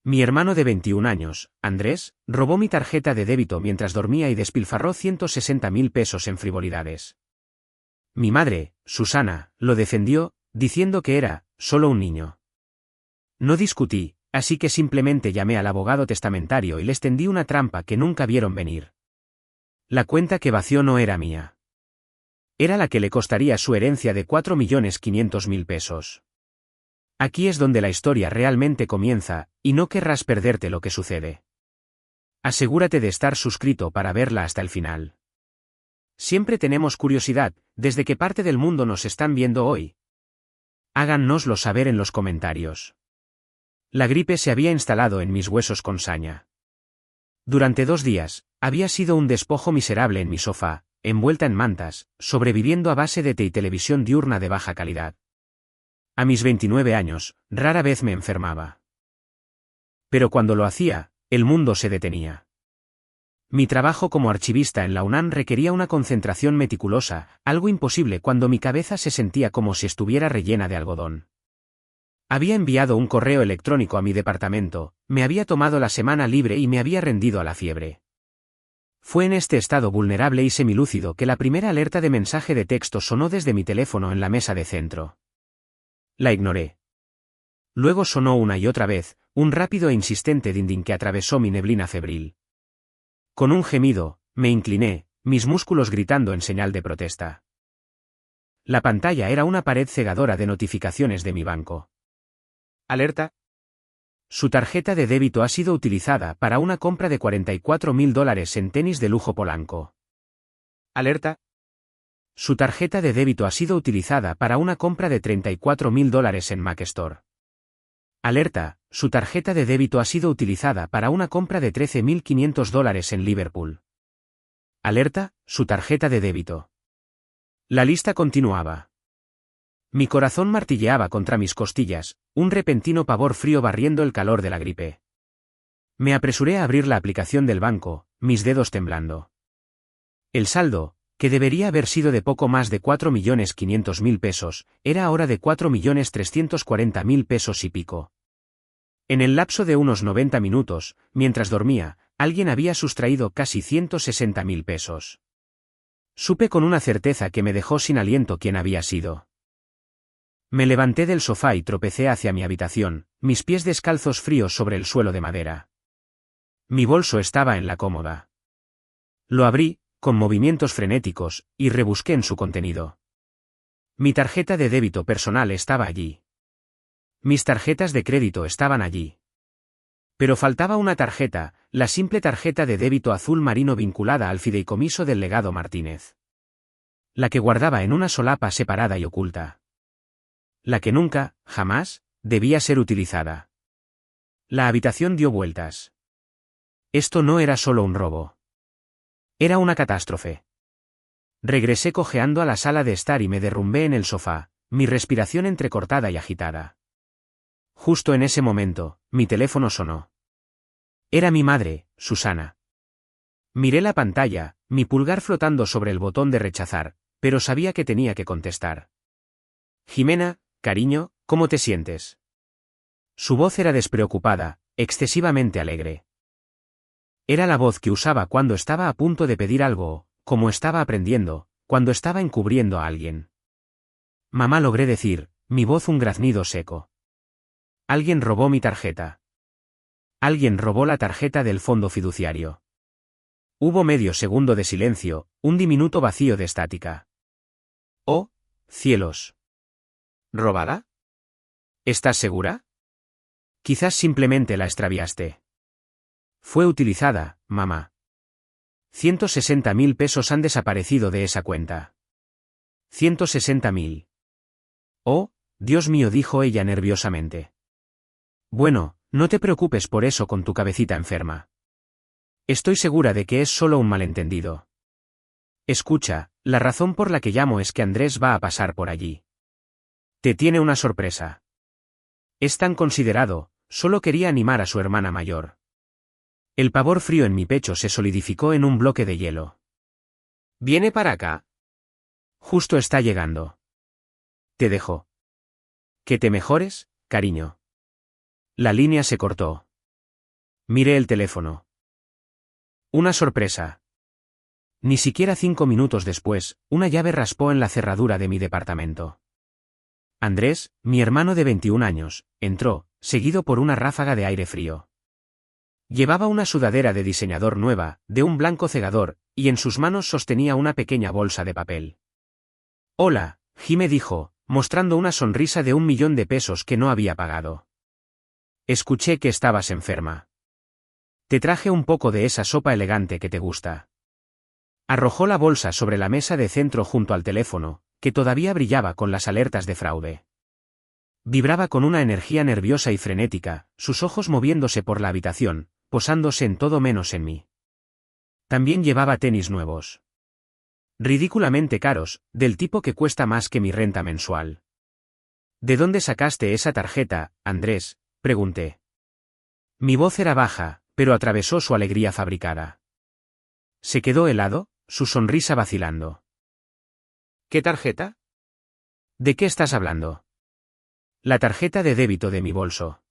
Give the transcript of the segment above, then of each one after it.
Mi hermano de 21 años, Andrés, robó mi tarjeta de débito mientras dormía y despilfarró 160.000 pesos en frivolidades. Mi madre, Susana, lo defendió, diciendo que era solo un niño. No discutí, así que simplemente llamé al abogado testamentario y les tendí una trampa que nunca vieron venir. La cuenta que vació no era mía. Era la que le costaría su herencia de 4.500.000 pesos. Aquí es donde la historia realmente comienza, y no querrás perderte lo que sucede. Asegúrate de estar suscrito para verla hasta el final. Siempre tenemos curiosidad, ¿desde qué parte del mundo nos están viendo hoy? Háganoslo saber en los comentarios. La gripe se había instalado en mis huesos con saña. Durante 2 días, había sido un despojo miserable en mi sofá, envuelta en mantas, sobreviviendo a base de té y televisión diurna de baja calidad. A mis 29 años, rara vez me enfermaba. Pero cuando lo hacía, el mundo se detenía. Mi trabajo como archivista en la UNAM requería una concentración meticulosa, algo imposible cuando mi cabeza se sentía como si estuviera rellena de algodón. Había enviado un correo electrónico a mi departamento, me había tomado la semana libre y me había rendido a la fiebre. Fue en este estado vulnerable y semilúcido que la primera alerta de mensaje de texto sonó desde mi teléfono en la mesa de centro. La ignoré. Luego sonó una y otra vez, un rápido e insistente ding-ding que atravesó mi neblina febril. Con un gemido, me incliné, mis músculos gritando en señal de protesta. La pantalla era una pared cegadora de notificaciones de mi banco. Alerta. Su tarjeta de débito ha sido utilizada para una compra de $44.000 en tenis de lujo Polanco. Alerta. Su tarjeta de débito ha sido utilizada para una compra de $34.000 en Mac Store. Alerta, su tarjeta de débito ha sido utilizada para una compra de $13.500 en Liverpool. Alerta, su tarjeta de débito. La lista continuaba. Mi corazón martilleaba contra mis costillas, un repentino pavor frío barriendo el calor de la gripe. Me apresuré a abrir la aplicación del banco, mis dedos temblando. El saldo, que debería haber sido de poco más de 4.500.000 pesos, era ahora de 4.340.000 pesos y pico. En el lapso de unos 90 minutos, mientras dormía, alguien había sustraído casi 160.000 pesos. Supe con una certeza que me dejó sin aliento quién había sido. Me levanté del sofá y tropecé hacia mi habitación, mis pies descalzos fríos sobre el suelo de madera. Mi bolso estaba en la cómoda. Lo abrí, con movimientos frenéticos, y rebusqué en su contenido. Mi tarjeta de débito personal estaba allí. Mis tarjetas de crédito estaban allí. Pero faltaba una tarjeta, la simple tarjeta de débito azul marino vinculada al fideicomiso del legado Martínez. La que guardaba en una solapa separada y oculta. La que nunca, jamás, debía ser utilizada. La habitación dio vueltas. Esto no era solo un robo. Era una catástrofe. Regresé cojeando a la sala de estar y me derrumbé en el sofá, mi respiración entrecortada y agitada. Justo en ese momento, mi teléfono sonó. Era mi madre, Susana. Miré la pantalla, mi pulgar flotando sobre el botón de rechazar, pero sabía que tenía que contestar. Jimena, cariño, ¿cómo te sientes? Su voz era despreocupada, excesivamente alegre. Era la voz que usaba cuando estaba a punto de pedir algo, como estaba aprendiendo, cuando estaba encubriendo a alguien. Mamá, logré decir, mi voz un graznido seco. Alguien robó mi tarjeta. Alguien robó la tarjeta del fondo fiduciario. Hubo medio segundo de silencio, un diminuto vacío de estática. ¡Oh, cielos! ¿Robada? ¿Estás segura? Quizás simplemente la extraviaste. Fue utilizada, mamá. 160.000 pesos han desaparecido de esa cuenta. 160.000. Oh, Dios mío, dijo ella nerviosamente. Bueno, no te preocupes por eso con tu cabecita enferma. Estoy segura de que es solo un malentendido. Escucha, la razón por la que llamo es que Andrés va a pasar por allí. Te tiene una sorpresa. Es tan considerado, solo quería animar a su hermana mayor. El pavor frío en mi pecho se solidificó en un bloque de hielo. ¿Viene para acá? Justo está llegando. Te dejo. Que te mejores, cariño. La línea se cortó. Miré el teléfono. Una sorpresa. Ni siquiera 5 minutos después, una llave raspó en la cerradura de mi departamento. Andrés, mi hermano de 21 años, entró, seguido por una ráfaga de aire frío. Llevaba una sudadera de diseñador nueva, de un blanco cegador, y en sus manos sostenía una pequeña bolsa de papel. Hola, Jime dijo, mostrando una sonrisa de 1.000.000 de pesos que no había pagado. Escuché que estabas enferma. Te traje un poco de esa sopa elegante que te gusta. Arrojó la bolsa sobre la mesa de centro junto al teléfono, que todavía brillaba con las alertas de fraude. Vibraba con una energía nerviosa y frenética, sus ojos moviéndose por la habitación, posándose en todo menos en mí. También llevaba tenis nuevos. Ridículamente caros, del tipo que cuesta más que mi renta mensual. ¿De dónde sacaste esa tarjeta, Andrés?, pregunté. Mi voz era baja, pero atravesó su alegría fabricada. Se quedó helado, su sonrisa vacilando. ¿Qué tarjeta? ¿De qué estás hablando? La tarjeta de débito de mi bolso.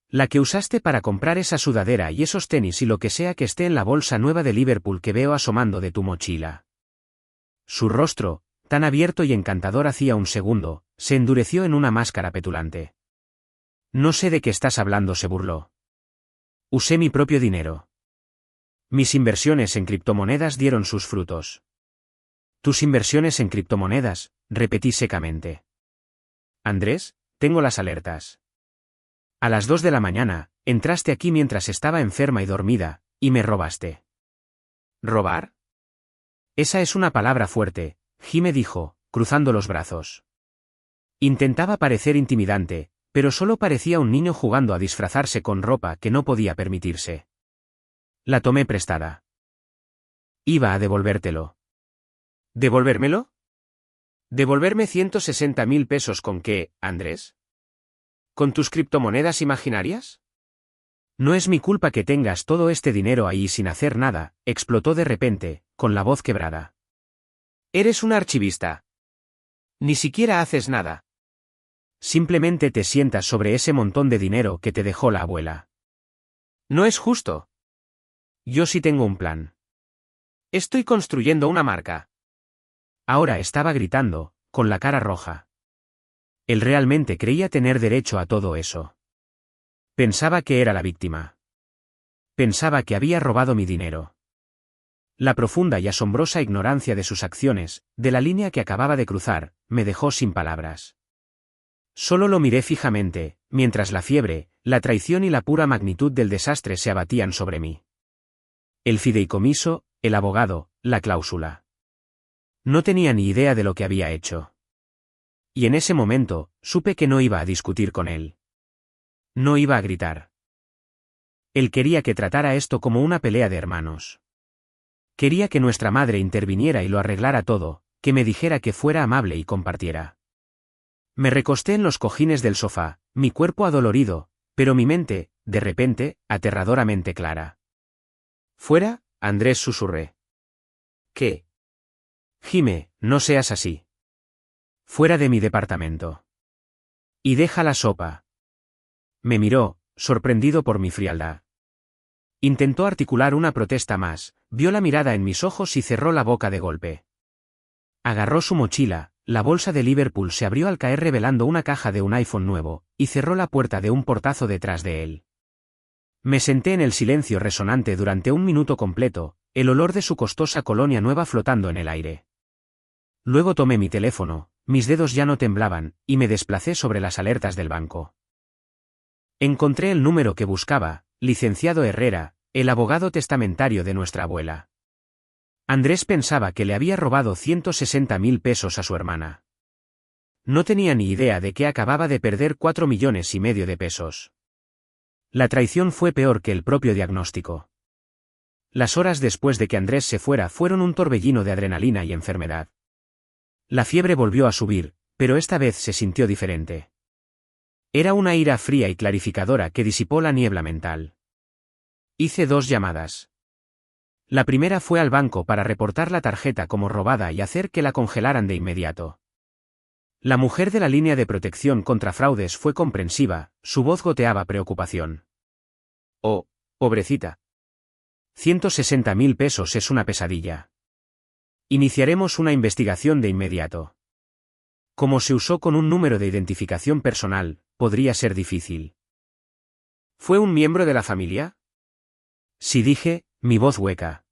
La que usaste para comprar esa sudadera y esos tenis y lo que sea que esté en la bolsa nueva de Liverpool que veo asomando de tu mochila. Su rostro, tan abierto y encantador hacía un segundo, se endureció en una máscara petulante. No sé de qué estás hablando, se burló. Usé mi propio dinero. Mis inversiones en criptomonedas dieron sus frutos. Tus inversiones en criptomonedas, repetí secamente. Andrés, tengo las alertas. A las 2 de la mañana, entraste aquí mientras estaba enferma y dormida, y me robaste. ¿Robar? Esa es una palabra fuerte, Jime dijo, cruzando los brazos. Intentaba parecer intimidante, pero solo parecía un niño jugando a disfrazarse con ropa que no podía permitirse. La tomé prestada. Iba a devolvértelo. ¿Devolvérmelo? ¿Devolverme 160.000 pesos con qué, Andrés? ¿Con tus criptomonedas imaginarias? No es mi culpa que tengas todo este dinero ahí sin hacer nada, explotó de repente, con la voz quebrada. Eres un archivista. Ni siquiera haces nada. Simplemente te sientas sobre ese montón de dinero que te dejó la abuela. No es justo. Yo sí tengo un plan. Estoy construyendo una marca. Ahora estaba gritando, con la cara roja. Él realmente creía tener derecho a todo eso. Pensaba que era la víctima. Pensaba que había robado mi dinero. La profunda y asombrosa ignorancia de sus acciones, de la línea que acababa de cruzar, me dejó sin palabras. Solo lo miré fijamente, mientras la fiebre, la traición y la pura magnitud del desastre se abatían sobre mí. El fideicomiso, el abogado, la cláusula. No tenía ni idea de lo que había hecho. Y en ese momento, supe que no iba a discutir con él. No iba a gritar. Él quería que tratara esto como una pelea de hermanos. Quería que nuestra madre interviniera y lo arreglara todo, que me dijera que fuera amable y compartiera. Me recosté en los cojines del sofá, mi cuerpo adolorido, pero mi mente, de repente, aterradoramente clara. «Fuera», Andrés susurré. «¿Qué?» «Jime, no seas así. Fuera de mi departamento. Y deja la sopa». Me miró, sorprendido por mi frialdad. Intentó articular una protesta más, vio la mirada en mis ojos y cerró la boca de golpe. Agarró su mochila, la bolsa de Liverpool se abrió al caer revelando una caja de un iPhone nuevo, y cerró la puerta de un portazo detrás de él. Me senté en el silencio resonante durante 1 minuto completo, el olor de su costosa colonia nueva flotando en el aire. Luego tomé mi teléfono, mis dedos ya no temblaban, y me desplacé sobre las alertas del banco. Encontré el número que buscaba, licenciado Herrera, el abogado testamentario de nuestra abuela. Andrés pensaba que le había robado 160.000 pesos a su hermana. No tenía ni idea de que acababa de perder 4,5 millones de pesos. La traición fue peor que el propio diagnóstico. Las horas después de que Andrés se fuera fueron un torbellino de adrenalina y enfermedad. La fiebre volvió a subir, pero esta vez se sintió diferente. Era una ira fría y clarificadora que disipó la niebla mental. Hice 2 llamadas. La primera fue al banco para reportar la tarjeta como robada y hacer que la congelaran de inmediato. La mujer de la línea de protección contra fraudes fue comprensiva, su voz goteaba preocupación. «Oh, Pobrecita. 160.000 pesos es una pesadilla. Iniciaremos una investigación de inmediato. Como se usó con un número de identificación personal, podría ser difícil. ¿Fue un miembro de la familia? Sí, dije, mi voz hueca.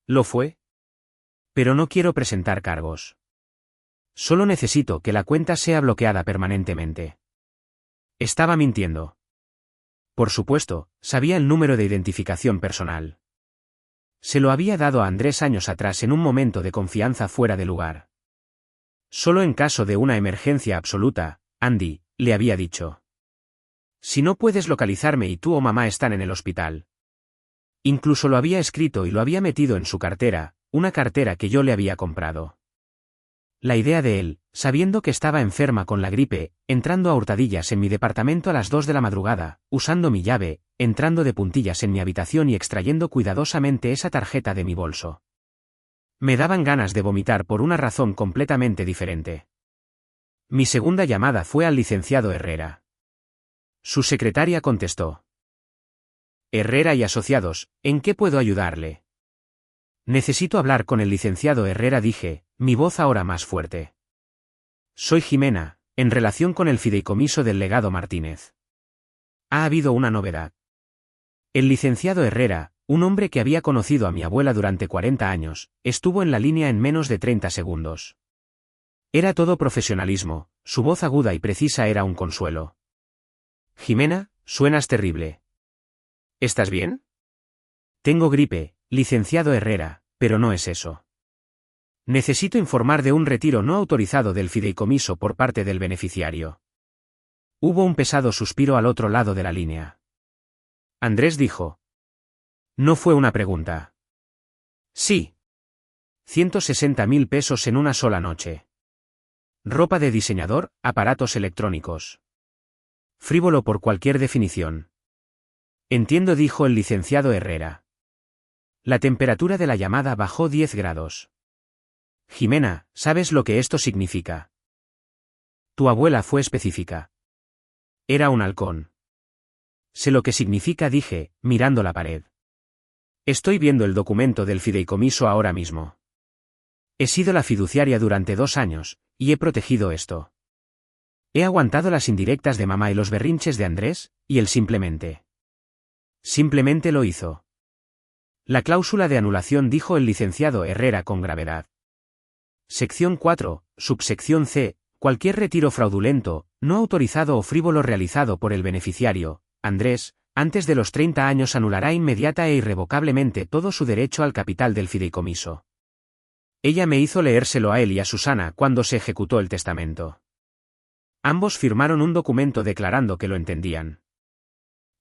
¿Lo fue? Pero no quiero presentar cargos. Solo necesito que la cuenta sea bloqueada permanentemente. Estaba mintiendo. Por supuesto, sabía el número de identificación personal. Se lo había dado a Andrés años atrás en un momento de confianza fuera de lugar. Solo en caso de una emergencia absoluta, Andy, le había dicho. Si no puedes localizarme y tú o mamá están en el hospital. Incluso lo había escrito y lo había metido en su cartera, una cartera que yo le había comprado. La idea de él, sabiendo que estaba enferma con la gripe, entrando a hurtadillas en mi departamento a las 2 de la madrugada, usando mi llave, entrando de puntillas en mi habitación y extrayendo cuidadosamente esa tarjeta de mi bolso. Me daban ganas de vomitar por una razón completamente diferente. Mi segunda llamada fue al licenciado Herrera. Su secretaria contestó. Herrera y Asociados, ¿en qué puedo ayudarle? Necesito hablar con el licenciado Herrera, dije, mi voz ahora más fuerte. Soy Jimena, en relación con el fideicomiso del legado Martínez. Ha habido una novedad. El licenciado Herrera, un hombre que había conocido a mi abuela durante 40 años, estuvo en la línea en menos de 30 segundos. Era todo profesionalismo, su voz aguda y precisa era un consuelo. Jimena, suenas terrible. ¿Estás bien? Tengo gripe, licenciado Herrera, pero no es eso. Necesito informar de un retiro no autorizado del fideicomiso por parte del beneficiario. Hubo un pesado suspiro al otro lado de la línea. Andrés dijo. No fue una pregunta. Sí. 160.000 pesos en una sola noche. Ropa de diseñador, aparatos electrónicos. Frívolo por cualquier definición. Entiendo, dijo el licenciado Herrera. La temperatura de la llamada bajó 10 grados. Jimena, ¿sabes lo que esto significa? Tu abuela fue específica. Era un halcón. Sé lo que significa, dije, mirando la pared. Estoy viendo el documento del fideicomiso ahora mismo. He sido la fiduciaria durante 2 años, y he protegido esto. He aguantado las indirectas de mamá y los berrinches de Andrés, y él simplemente. Simplemente lo hizo. La cláusula de anulación, dijo el licenciado Herrera con gravedad. Sección 4, subsección C, cualquier retiro fraudulento, no autorizado o frívolo realizado por el beneficiario, Andrés, antes de los 30 años anulará inmediata e irrevocablemente todo su derecho al capital del fideicomiso. Ella me hizo leérselo a él y a Susana cuando se ejecutó el testamento. Ambos firmaron un documento declarando que lo entendían.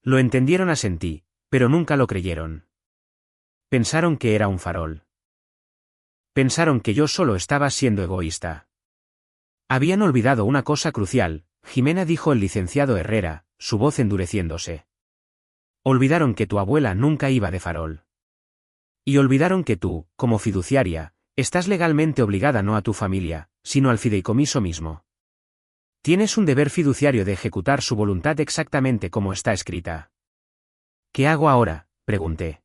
Lo entendieron, asentí, pero nunca lo creyeron. Pensaron que era un farol. Pensaron que yo solo estaba siendo egoísta. Habían olvidado una cosa crucial, Jimena, dijo el licenciado Herrera, su voz endureciéndose. Olvidaron que tu abuela nunca iba de farol. Y olvidaron que tú, como fiduciaria, estás legalmente obligada no a tu familia, sino al fideicomiso mismo. Tienes un deber fiduciario de ejecutar su voluntad exactamente como está escrita. ¿Qué hago ahora?, pregunté.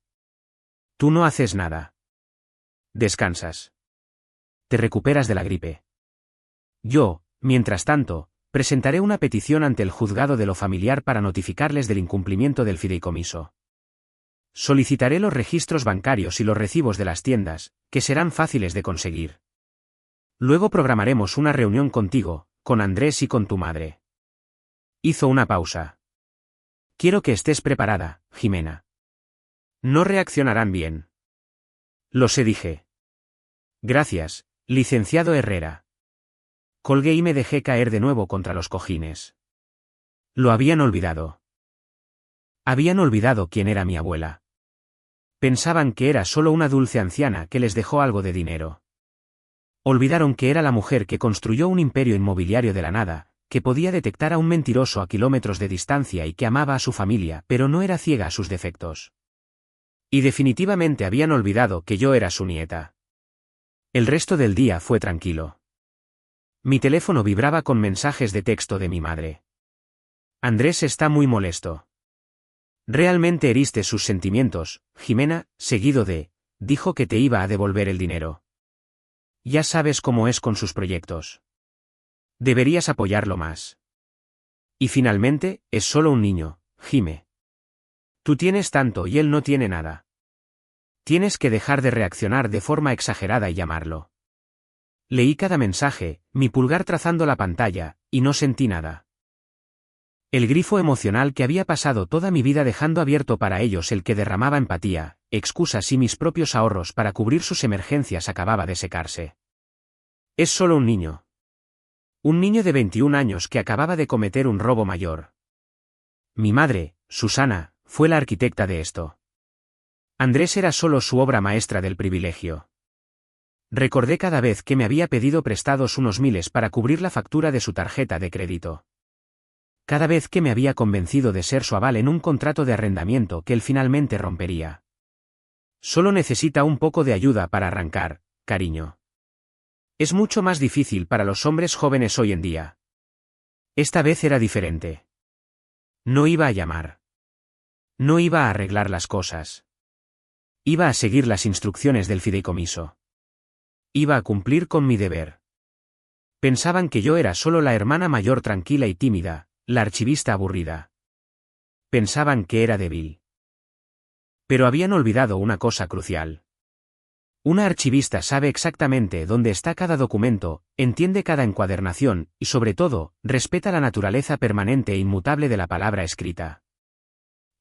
Tú no haces nada. Descansas. Te recuperas de la gripe. Yo, mientras tanto, presentaré una petición ante el juzgado de lo familiar para notificarles del incumplimiento del fideicomiso. Solicitaré los registros bancarios y los recibos de las tiendas, que serán fáciles de conseguir. Luego programaremos una reunión contigo, con Andrés y con tu madre. Hizo una pausa. Quiero que estés preparada, Jimena. No reaccionarán bien. Lo sé, dije. Gracias, licenciado Herrera. Colgué y me dejé caer de nuevo contra los cojines. Lo habían olvidado. Habían olvidado quién era mi abuela. Pensaban que era solo una dulce anciana que les dejó algo de dinero. Olvidaron que era la mujer que construyó un imperio inmobiliario de la nada, que podía detectar a un mentiroso a kilómetros de distancia y que amaba a su familia, pero no era ciega a sus defectos. Y definitivamente habían olvidado que yo era su nieta. El resto del día fue tranquilo. Mi teléfono vibraba con mensajes de texto de mi madre. Andrés está muy molesto. Realmente heriste sus sentimientos, Jimena, seguido de, dijo que te iba a devolver el dinero. Ya sabes cómo es con sus proyectos. Deberías apoyarlo más. Y finalmente, es solo un niño, Jime. Tú tienes tanto y él no tiene nada. Tienes que dejar de reaccionar de forma exagerada y llamarlo. Leí cada mensaje, mi pulgar trazando la pantalla, y no sentí nada. El grifo emocional que había pasado toda mi vida dejando abierto para ellos, el que derramaba empatía, excusas y mis propios ahorros para cubrir sus emergencias, acababa de secarse. Es solo un niño. Un niño de 21 años que acababa de cometer un robo mayor. Mi madre, Susana, fue la arquitecta de esto. Andrés era solo su obra maestra del privilegio. Recordé cada vez que me había pedido prestados unos miles para cubrir la factura de su tarjeta de crédito. Cada vez que me había convencido de ser su aval en un contrato de arrendamiento que él finalmente rompería. Solo necesita un poco de ayuda para arrancar, cariño. Es mucho más difícil para los hombres jóvenes hoy en día. Esta vez era diferente. No iba a llamar. No iba a arreglar las cosas. Iba a seguir las instrucciones del fideicomiso. Iba a cumplir con mi deber. Pensaban que yo era solo la hermana mayor tranquila y tímida, la archivista aburrida. Pensaban que era débil. Pero habían olvidado una cosa crucial. Una archivista sabe exactamente dónde está cada documento, entiende cada encuadernación, y sobre todo, respeta la naturaleza permanente e inmutable de la palabra escrita.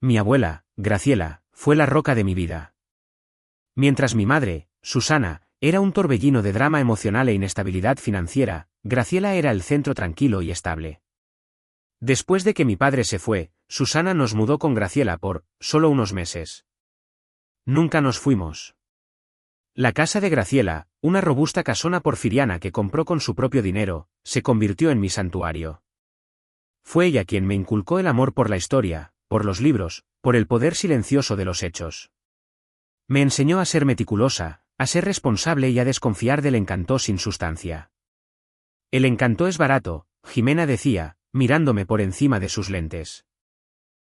Mi abuela, Graciela, fue la roca de mi vida. Mientras mi madre, Susana, era un torbellino de drama emocional e inestabilidad financiera, Graciela era el centro tranquilo y estable. Después de que mi padre se fue, Susana nos mudó con Graciela por solo unos meses. Nunca nos fuimos. La casa de Graciela, una robusta casona porfiriana que compró con su propio dinero, se convirtió en mi santuario. Fue ella quien me inculcó el amor por la historia, por los libros, por el poder silencioso de los hechos. Me enseñó a ser meticulosa, a ser responsable y a desconfiar del encanto sin sustancia. El encanto es barato, Jimena decía, mirándome por encima de sus lentes.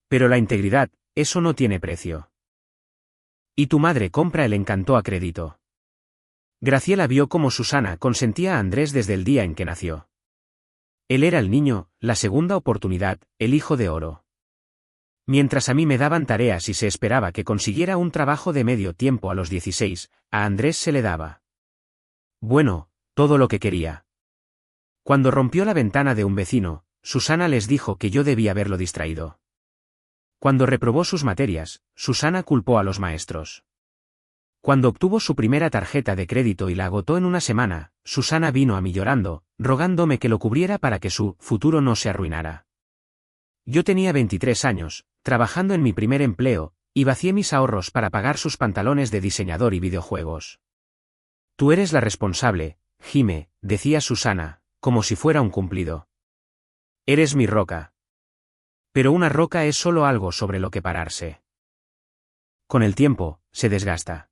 Pero la integridad, eso no tiene precio. Y tu madre compra el encanto a crédito. Graciela vio cómo Susana consentía a Andrés desde el día en que nació. Él era el niño, la segunda oportunidad, el hijo de oro. Mientras a mí me daban tareas y se esperaba que consiguiera un trabajo de medio tiempo a los 16, a Andrés se le daba. Bueno, todo lo que quería. Cuando rompió la ventana de un vecino, Susana les dijo que yo debía haberlo distraído. Cuando reprobó sus materias, Susana culpó a los maestros. Cuando obtuvo su primera tarjeta de crédito y la agotó en una semana, Susana vino a mí llorando, rogándome que lo cubriera para que su futuro no se arruinara. Yo tenía 23 años, trabajando en mi primer empleo, y vacié mis ahorros para pagar sus pantalones de diseñador y videojuegos. Tú eres la responsable, Jime, decía Susana, como si fuera un cumplido. Eres mi roca. Pero una roca es solo algo sobre lo que pararse. Con el tiempo, se desgasta.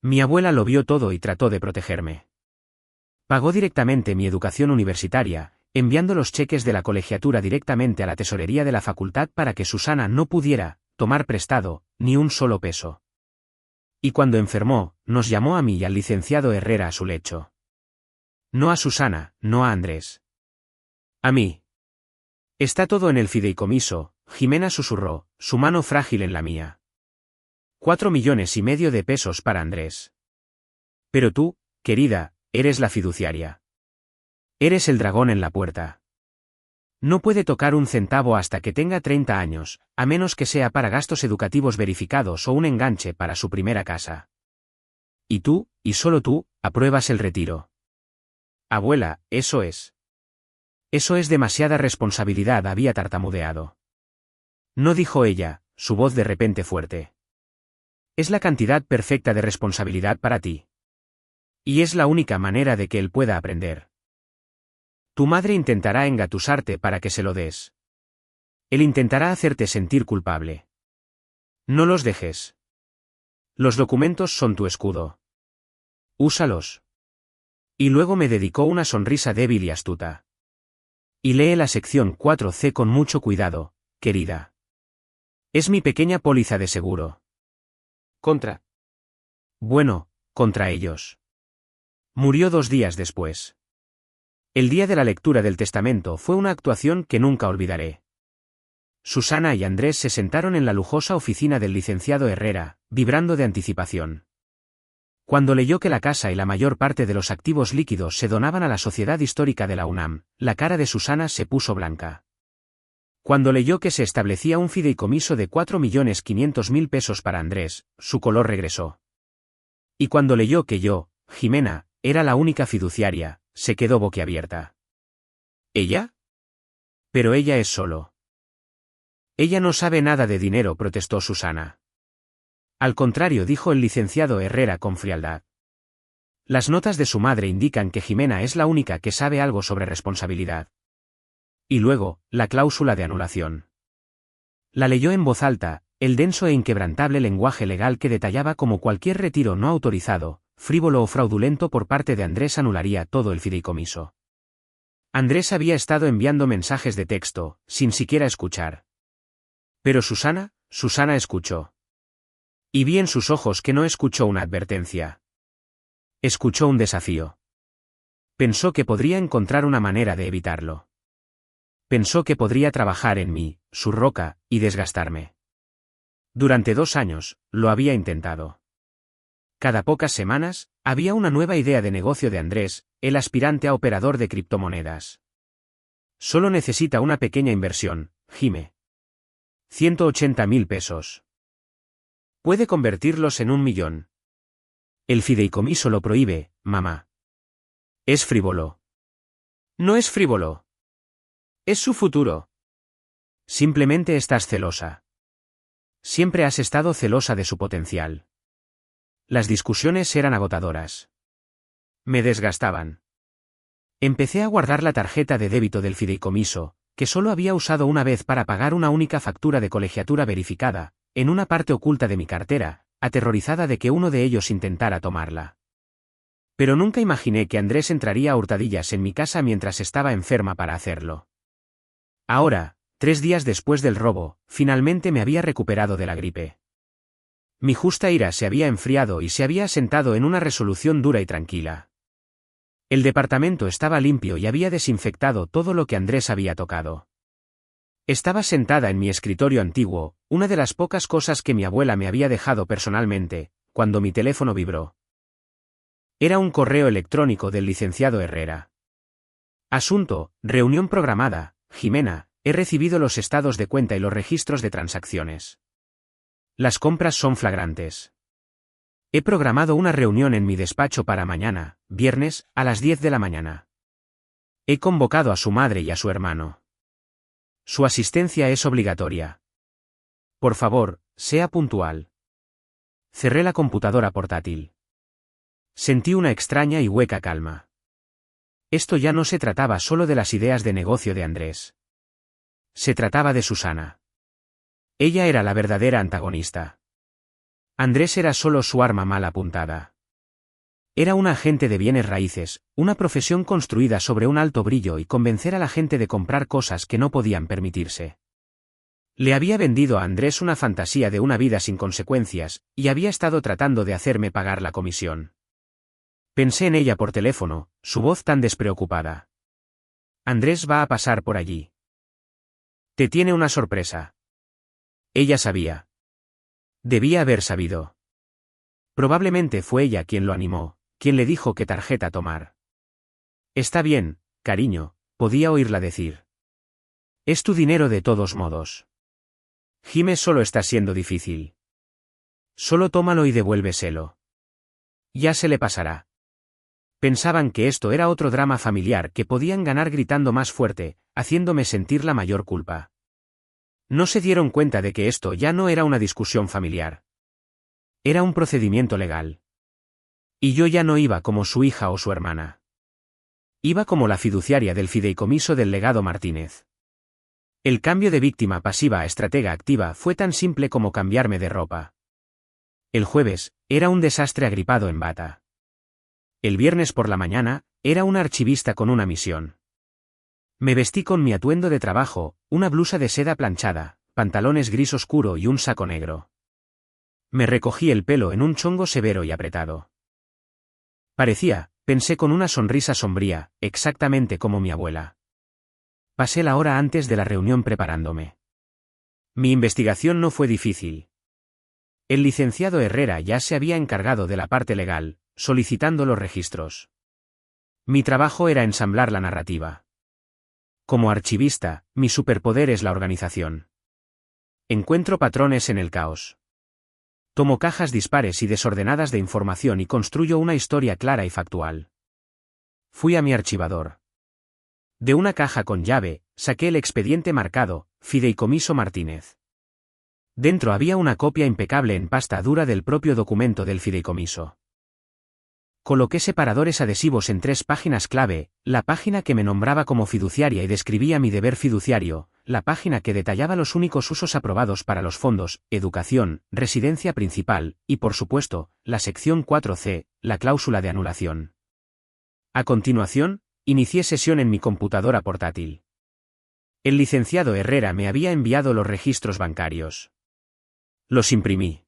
Mi abuela lo vio todo y trató de protegerme. Pagó directamente mi educación universitaria, enviando los cheques de la colegiatura directamente a la tesorería de la facultad para que Susana no pudiera tomar prestado ni un solo peso. Y cuando enfermó, nos llamó a mí y al licenciado Herrera a su lecho. No a Susana, no a Andrés. A mí. Está todo en el fideicomiso, Jimena susurró, su mano frágil en la mía. 4,5 millones de pesos para Andrés. Pero tú, querida, eres la fiduciaria. Eres el dragón en la puerta. No puede tocar un centavo hasta que tenga 30 años, a menos que sea para gastos educativos verificados o un enganche para su primera casa. Y tú, y solo tú, apruebas el retiro. Abuela, eso es. Eso es demasiada responsabilidad, había tartamudeado. No, dijo ella, su voz de repente fuerte. Es la cantidad perfecta de responsabilidad para ti. Y es la única manera de que él pueda aprender. Tu madre intentará engatusarte para que se lo des. Él intentará hacerte sentir culpable. No los dejes. Los documentos son tu escudo. Úsalos. Y luego me dedicó una sonrisa débil y astuta. Y lee la sección 4C con mucho cuidado, querida. Es mi pequeña póliza de seguro. Contra. Bueno, contra ellos. Murió 2 días después. El día de la lectura del testamento fue una actuación que nunca olvidaré. Susana y Andrés se sentaron en la lujosa oficina del licenciado Herrera, vibrando de anticipación. Cuando leyó que la casa y la mayor parte de los activos líquidos se donaban a la Sociedad Histórica de la UNAM, la cara de Susana se puso blanca. Cuando leyó que se establecía un fideicomiso de 4.500.000 pesos para Andrés, su color regresó. Y cuando leyó que yo, Jimena, era la única fiduciaria, se quedó boquiabierta. ¿Ella? Pero ella es solo. Ella no sabe nada de dinero, protestó Susana. Al contrario, dijo el licenciado Herrera con frialdad. Las notas de su madre indican que Jimena es la única que sabe algo sobre responsabilidad. Y luego, la cláusula de anulación. La leyó en voz alta, el denso e inquebrantable lenguaje legal que detallaba cómo cualquier retiro no autorizado, frívolo o fraudulento por parte de Andrés anularía todo el fideicomiso. Andrés había estado enviando mensajes de texto, sin siquiera escuchar. Pero Susana escuchó. Y vi en sus ojos que no escuchó una advertencia. Escuchó un desafío. Pensó que podría encontrar una manera de evitarlo. Pensó que podría trabajar en mí, su roca, y desgastarme. Durante 2 años, lo había intentado. Cada pocas semanas, había una nueva idea de negocio de Andrés, el aspirante a operador de criptomonedas. Solo necesita una pequeña inversión, Jime. 180.000 pesos. Puede convertirlos en 1 millón. El fideicomiso lo prohíbe, mamá. Es frívolo. No es frívolo. Es su futuro. Simplemente estás celosa. Siempre has estado celosa de su potencial. Las discusiones eran agotadoras. Me desgastaban. Empecé a guardar la tarjeta de débito del fideicomiso, que solo había usado una vez para pagar una única factura de colegiatura verificada, en una parte oculta de mi cartera, aterrorizada de que uno de ellos intentara tomarla. Pero nunca imaginé que Andrés entraría a hurtadillas en mi casa mientras estaba enferma para hacerlo. Ahora, 3 días después del robo, finalmente me había recuperado de la gripe. Mi justa ira se había enfriado y se había asentado en una resolución dura y tranquila. El departamento estaba limpio y había desinfectado todo lo que Andrés había tocado. Estaba sentada en mi escritorio antiguo, una de las pocas cosas que mi abuela me había dejado personalmente, cuando mi teléfono vibró. Era un correo electrónico del licenciado Herrera. Asunto: reunión programada, Jimena, he recibido los estados de cuenta y los registros de transacciones. Las compras son flagrantes. He programado una reunión en mi despacho para mañana, viernes, a las 10 de la mañana. He convocado a su madre y a su hermano. Su asistencia es obligatoria. Por favor, sea puntual. Cerré la computadora portátil. Sentí una extraña y hueca calma. Esto ya no se trataba solo de las ideas de negocio de Andrés. Se trataba de Susana. Ella era la verdadera antagonista. Andrés era solo su arma mal apuntada. Era un agente de bienes raíces, una profesión construida sobre un alto brillo y convencer a la gente de comprar cosas que no podían permitirse. Le había vendido a Andrés una fantasía de una vida sin consecuencias, y había estado tratando de hacerme pagar la comisión. Pensé en ella por teléfono, su voz tan despreocupada. Andrés va a pasar por allí. Te tiene una sorpresa. Ella sabía. Debía haber sabido. Probablemente fue ella quien lo animó, quien le dijo qué tarjeta tomar. Está bien, cariño, podía oírla decir. Es tu dinero de todos modos. Jime solo está siendo difícil. Solo tómalo y devuélveselo. Ya se le pasará. Pensaban que esto era otro drama familiar que podían ganar gritando más fuerte, haciéndome sentir la mayor culpa. No se dieron cuenta de que esto ya no era una discusión familiar. Era un procedimiento legal. Y yo ya no iba como su hija o su hermana. Iba como la fiduciaria del fideicomiso del legado Martínez. El cambio de víctima pasiva a estratega activa fue tan simple como cambiarme de ropa. El jueves, era un desastre agripado en bata. El viernes por la mañana, era un archivista con una misión. Me vestí con mi atuendo de trabajo, una blusa de seda planchada, pantalones gris oscuro y un saco negro. Me recogí el pelo en un chongo severo y apretado. Parecía, pensé con una sonrisa sombría, exactamente como mi abuela. Pasé la hora antes de la reunión preparándome. Mi investigación no fue difícil. El licenciado Herrera ya se había encargado de la parte legal, solicitando los registros. Mi trabajo era ensamblar la narrativa. Como archivista, mi superpoder es la organización. Encuentro patrones en el caos. Tomo cajas dispares y desordenadas de información y construyo una historia clara y factual. Fui a mi archivador. De una caja con llave, saqué el expediente marcado, Fideicomiso Martínez. Dentro había una copia impecable en pasta dura del propio documento del fideicomiso. Coloqué separadores adhesivos en 3 páginas clave, la página que me nombraba como fiduciaria y describía mi deber fiduciario, la página que detallaba los únicos usos aprobados para los fondos, educación, residencia principal, y por supuesto, la sección 4C, la cláusula de anulación. A continuación, inicié sesión en mi computadora portátil. El licenciado Herrera me había enviado los registros bancarios. Los imprimí.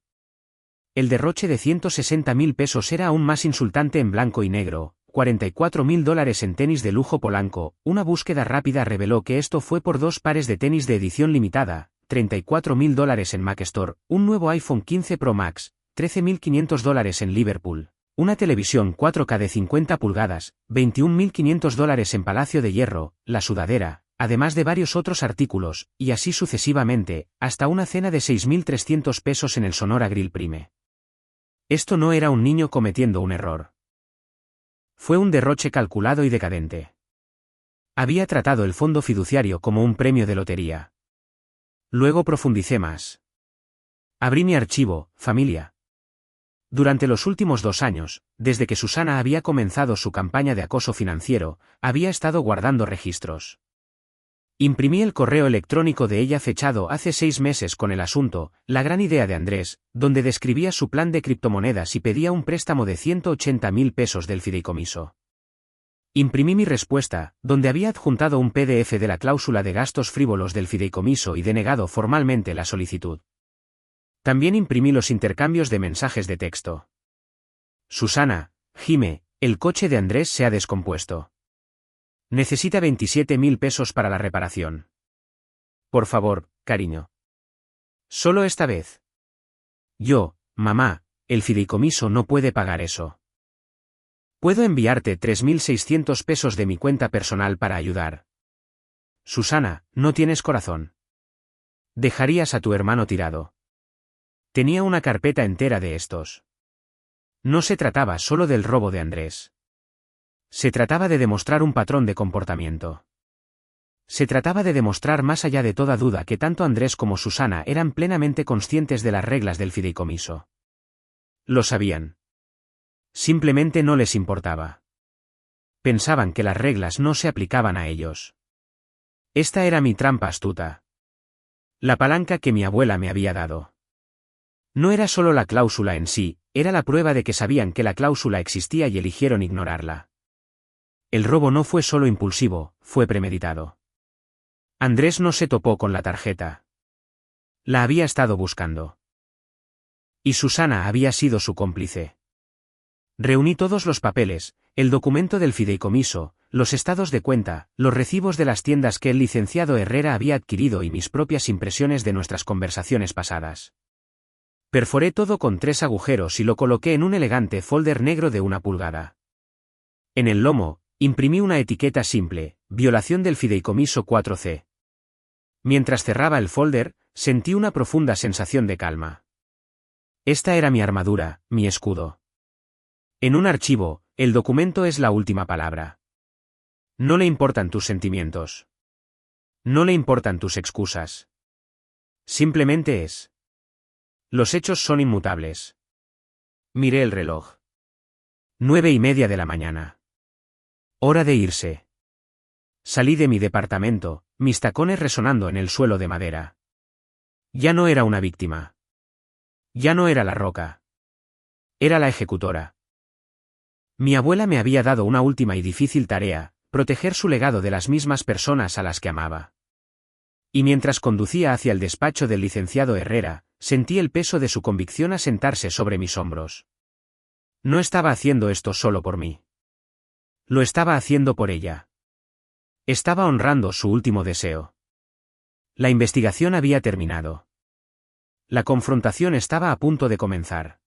El derroche de 160.000 pesos era aún más insultante en blanco y negro, $44.000 en tenis de lujo Polanco. Una búsqueda rápida reveló que esto fue por 2 pares de tenis de edición limitada, $34.000 en Mac Store, un nuevo iPhone 15 Pro Max, $13.500 en Liverpool, una televisión 4K de 50 pulgadas, $21.500 en Palacio de Hierro, la sudadera, además de varios otros artículos, y así sucesivamente, hasta una cena de 6.300 pesos en el Sonora Grill Prime. Esto no era un niño cometiendo un error. Fue un derroche calculado y decadente. Había tratado el fondo fiduciario como un premio de lotería. Luego profundicé más. Abrí mi archivo, familia. Durante los últimos 2 años, desde que Susana había comenzado su campaña de acoso financiero, había estado guardando registros. Imprimí el correo electrónico de ella fechado hace 6 meses con el asunto, la gran idea de Andrés, donde describía su plan de criptomonedas y pedía un préstamo de 180.000 pesos del fideicomiso. Imprimí mi respuesta, donde había adjuntado un PDF de la cláusula de gastos frívolos del fideicomiso y denegado formalmente la solicitud. También imprimí los intercambios de mensajes de texto. Susana, Jime, el coche de Andrés se ha descompuesto. Necesita 27.000 pesos para la reparación. Por favor, cariño. Solo esta vez. Yo, mamá, el fideicomiso no puede pagar eso. Puedo enviarte 3.600 pesos de mi cuenta personal para ayudar. Susana, no tienes corazón. Dejarías a tu hermano tirado. Tenía una carpeta entera de estos. No se trataba solo del robo de Andrés. Se trataba de demostrar un patrón de comportamiento. Se trataba de demostrar más allá de toda duda que tanto Andrés como Susana eran plenamente conscientes de las reglas del fideicomiso. Lo sabían. Simplemente no les importaba. Pensaban que las reglas no se aplicaban a ellos. Esta era mi trampa astuta. La palanca que mi abuela me había dado. No era solo la cláusula en sí, era la prueba de que sabían que la cláusula existía y eligieron ignorarla. El robo no fue solo impulsivo, fue premeditado. Andrés no se topó con la tarjeta. La había estado buscando. Y Susana había sido su cómplice. Reuní todos los papeles, el documento del fideicomiso, los estados de cuenta, los recibos de las tiendas que el licenciado Herrera había adquirido y mis propias impresiones de nuestras conversaciones pasadas. Perforé todo con 3 agujeros y lo coloqué en un elegante folder negro de 1 pulgada. En el lomo, imprimí una etiqueta simple, violación del fideicomiso 4C. Mientras cerraba el folder, sentí una profunda sensación de calma. Esta era mi armadura, mi escudo. En un archivo, el documento es la última palabra. No le importan tus sentimientos. No le importan tus excusas. Simplemente es. Los hechos son inmutables. Miré el reloj. 9:30 de la mañana. Hora de irse. Salí de mi departamento, mis tacones resonando en el suelo de madera. Ya no era una víctima. Ya no era la roca. Era la ejecutora. Mi abuela me había dado una última y difícil tarea, proteger su legado de las mismas personas a las que amaba. Y mientras conducía hacia el despacho del licenciado Herrera, sentí el peso de su convicción asentarse sobre mis hombros. No estaba haciendo esto solo por mí. Lo estaba haciendo por ella. Estaba honrando su último deseo. La investigación había terminado. La confrontación estaba a punto de comenzar.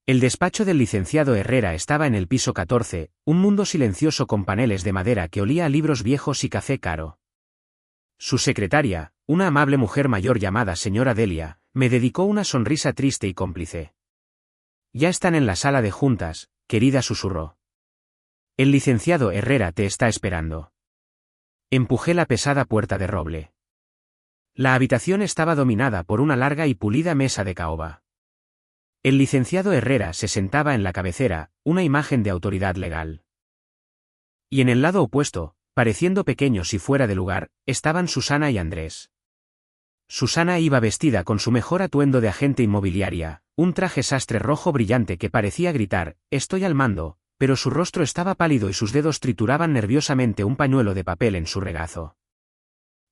El despacho del licenciado Herrera estaba en el piso 14, un mundo silencioso con paneles de madera que olía a libros viejos y café caro. Su secretaria, una amable mujer mayor llamada señora Delia, me dedicó una sonrisa triste y cómplice. «Ya están en la sala de juntas, querida», susurró. «El licenciado Herrera te está esperando». Empujé la pesada puerta de roble. La habitación estaba dominada por una larga y pulida mesa de caoba. El licenciado Herrera se sentaba en la cabecera, una imagen de autoridad legal. Y en el lado opuesto, pareciendo pequeños y fuera de lugar, estaban Susana y Andrés. Susana iba vestida con su mejor atuendo de agente inmobiliaria, un traje sastre rojo brillante que parecía gritar, «Estoy al mando», pero su rostro estaba pálido y sus dedos trituraban nerviosamente un pañuelo de papel en su regazo.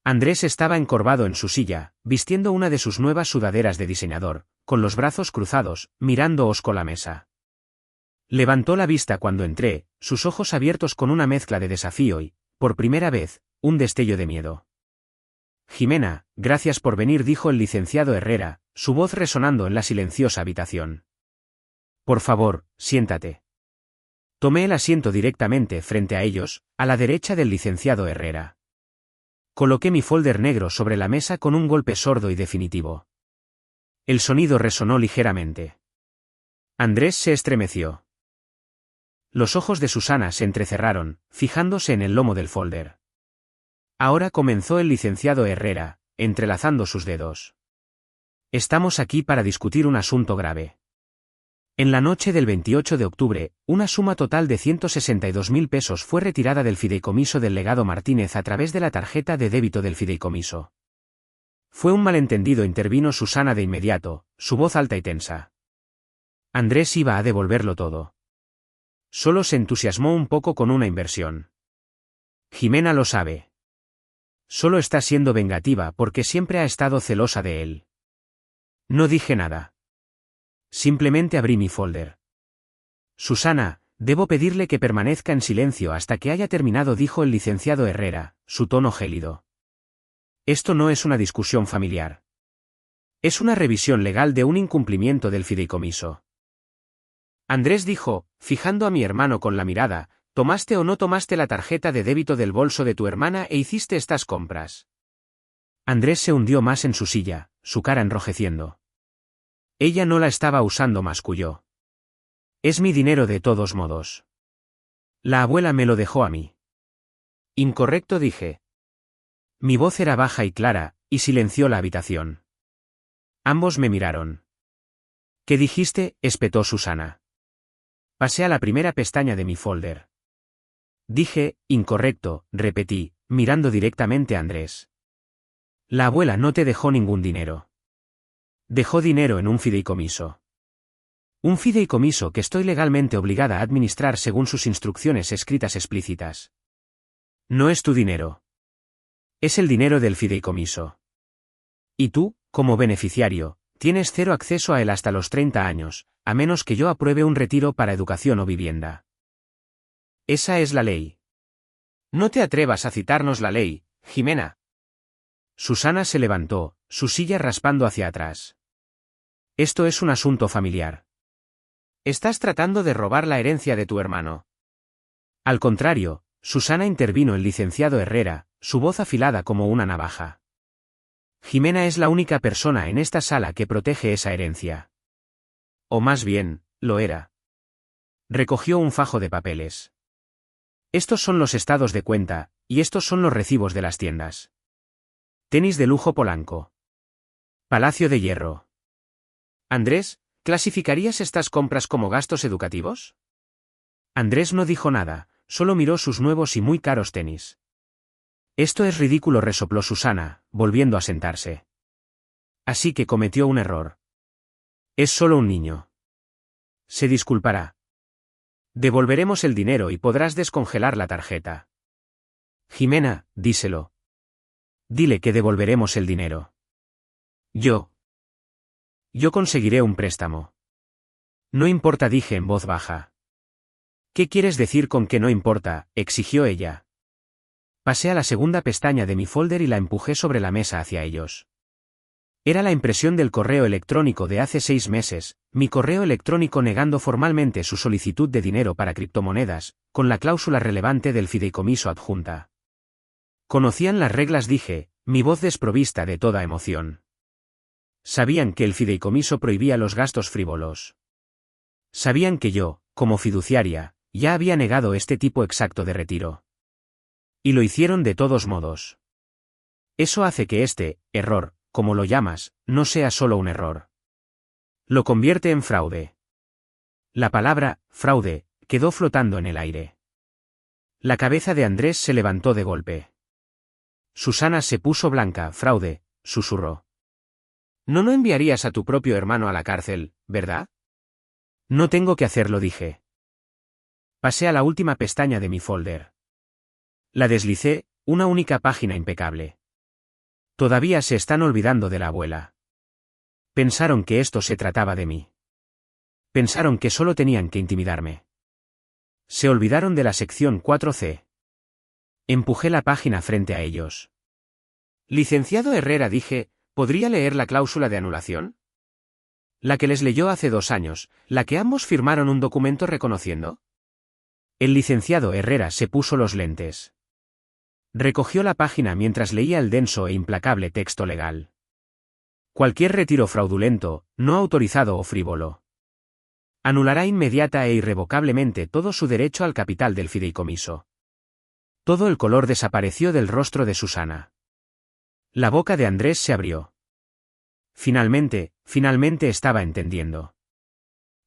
Andrés estaba encorvado en su silla, vistiendo una de sus nuevas sudaderas de diseñador, con los brazos cruzados, mirando hosco la mesa. Levantó la vista cuando entré, sus ojos abiertos con una mezcla de desafío y, por primera vez, un destello de miedo. «Jimena, gracias por venir», dijo el licenciado Herrera, su voz resonando en la silenciosa habitación. «Por favor, siéntate». Tomé el asiento directamente frente a ellos, a la derecha del licenciado Herrera. Coloqué mi folder negro sobre la mesa con un golpe sordo y definitivo. El sonido resonó ligeramente. Andrés se estremeció. Los ojos de Susana se entrecerraron, fijándose en el lomo del folder. Ahora comenzó el licenciado Herrera, entrelazando sus dedos. «Estamos aquí para discutir un asunto grave. En la noche del 28 de octubre, una suma total de 162.000 pesos fue retirada del fideicomiso del legado Martínez a través de la tarjeta de débito del fideicomiso». «Fue un malentendido», intervino Susana de inmediato, su voz alta y tensa. Andrés iba a devolverlo todo. Solo se entusiasmó un poco con una inversión. «Jimena lo sabe. Solo está siendo vengativa porque siempre ha estado celosa de él». No dije nada. Simplemente abrí mi folder. «Susana, debo pedirle que permanezca en silencio hasta que haya terminado», dijo el licenciado Herrera, su tono gélido. «Esto no es una discusión familiar. Es una revisión legal de un incumplimiento del fideicomiso». Andrés dijo, fijando a mi hermano con la mirada, «¿Tomaste o no tomaste la tarjeta de débito del bolso de tu hermana e hiciste estas compras?». Andrés se hundió más en su silla, su cara enrojeciendo. «Ella no la estaba usando», masculló. «Es mi dinero de todos modos. La abuela me lo dejó a mí». «Incorrecto», dije. Mi voz era baja y clara, y silenció la habitación. Ambos me miraron. «¿Qué dijiste?», espetó Susana. Pasé a la primera pestaña de mi folder. «Dije, incorrecto», repetí, mirando directamente a Andrés. «La abuela no te dejó ningún dinero. Dejó dinero en un fideicomiso. Un fideicomiso que estoy legalmente obligada a administrar según sus instrucciones escritas explícitas. No es tu dinero. Es el dinero del fideicomiso. Y tú, como beneficiario, tienes cero acceso a él hasta los 30 años, a menos que yo apruebe un retiro para educación o vivienda. Esa es la ley. No te atrevas a citarnos la ley, Jimena». Susana se levantó, su silla raspando hacia atrás. «Esto es un asunto familiar. Estás tratando de robar la herencia de tu hermano». «Al contrario», Susana, intervino el licenciado Herrera, su voz afilada como una navaja. «Jimena es la única persona en esta sala que protege esa herencia. O más bien, lo era». Recogió un fajo de papeles. «Estos son los estados de cuenta, y estos son los recibos de las tiendas. Tenis de lujo Polanco. Palacio de Hierro. Andrés, ¿clasificarías estas compras como gastos educativos?». Andrés no dijo nada, solo miró sus nuevos y muy caros tenis. «Esto es ridículo», resopló Susana, volviendo a sentarse. «Así que cometió un error. Es solo un niño. Se disculpará. Devolveremos el dinero y podrás descongelar la tarjeta». «Jimena, díselo». Dile que devolveremos el dinero. Yo conseguiré un préstamo. No importa, dije en voz baja. ¿Qué quieres decir con que no importa?, exigió ella. Pasé a la segunda pestaña de mi folder y la empujé sobre la mesa hacia ellos. Era la impresión del correo electrónico de hace 6 meses, mi correo electrónico negando formalmente su solicitud de dinero para criptomonedas, con la cláusula relevante del fideicomiso adjunta. Conocían las reglas, dije, mi voz desprovista de toda emoción. Sabían que el fideicomiso prohibía los gastos frívolos. Sabían que yo, como fiduciaria, ya había negado este tipo exacto de retiro. Y lo hicieron de todos modos. Eso hace que este error, como lo llamas, no sea solo un error. Lo convierte en fraude. La palabra fraude quedó flotando en el aire. La cabeza de Andrés se levantó de golpe. Susana se puso blanca. Fraude, susurró. No enviarías a tu propio hermano a la cárcel, ¿verdad? No tengo que hacerlo, dije. Pasé a la última pestaña de mi folder. La deslicé, una única página impecable. Todavía se están olvidando de la abuela. Pensaron que esto se trataba de mí. Pensaron que solo tenían que intimidarme. Se olvidaron de la sección 4C. Empujé la página frente a ellos. Licenciado Herrera, dije, ¿podría leer la cláusula de anulación? La que les leyó hace 2 años, la que ambos firmaron un documento reconociendo. El licenciado Herrera se puso los lentes. Recogió la página mientras leía el denso e implacable texto legal. Cualquier retiro fraudulento, no autorizado o frívolo. Anulará inmediata e irrevocablemente todo su derecho al capital del fideicomiso. Todo el color desapareció del rostro de Susana. La boca de Andrés se abrió. Finalmente estaba entendiendo.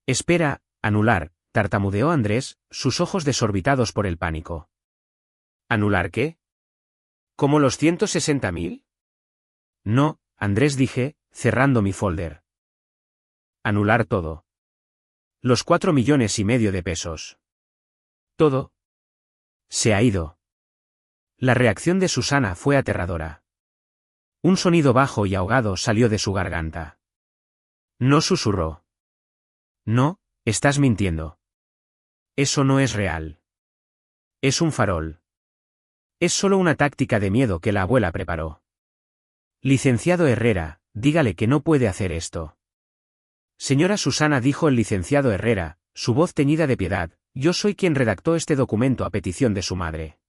Espera, anular, tartamudeó Andrés, sus ojos desorbitados por el pánico. ¿Anular qué? ¿Como los 160.000? No, Andrés, dije, cerrando mi folder. Anular todo. Los 4,5 millones de pesos. Todo. Se ha ido. La reacción de Susana fue aterradora. Un sonido bajo y ahogado salió de su garganta. No, susurró. No, estás mintiendo. Eso no es real. Es un farol. Es solo una táctica de miedo que la abuela preparó. Licenciado Herrera, dígale que no puede hacer esto. Señora Susana, dijo el licenciado Herrera, su voz teñida de piedad, yo soy quien redactó este documento a petición de su madre.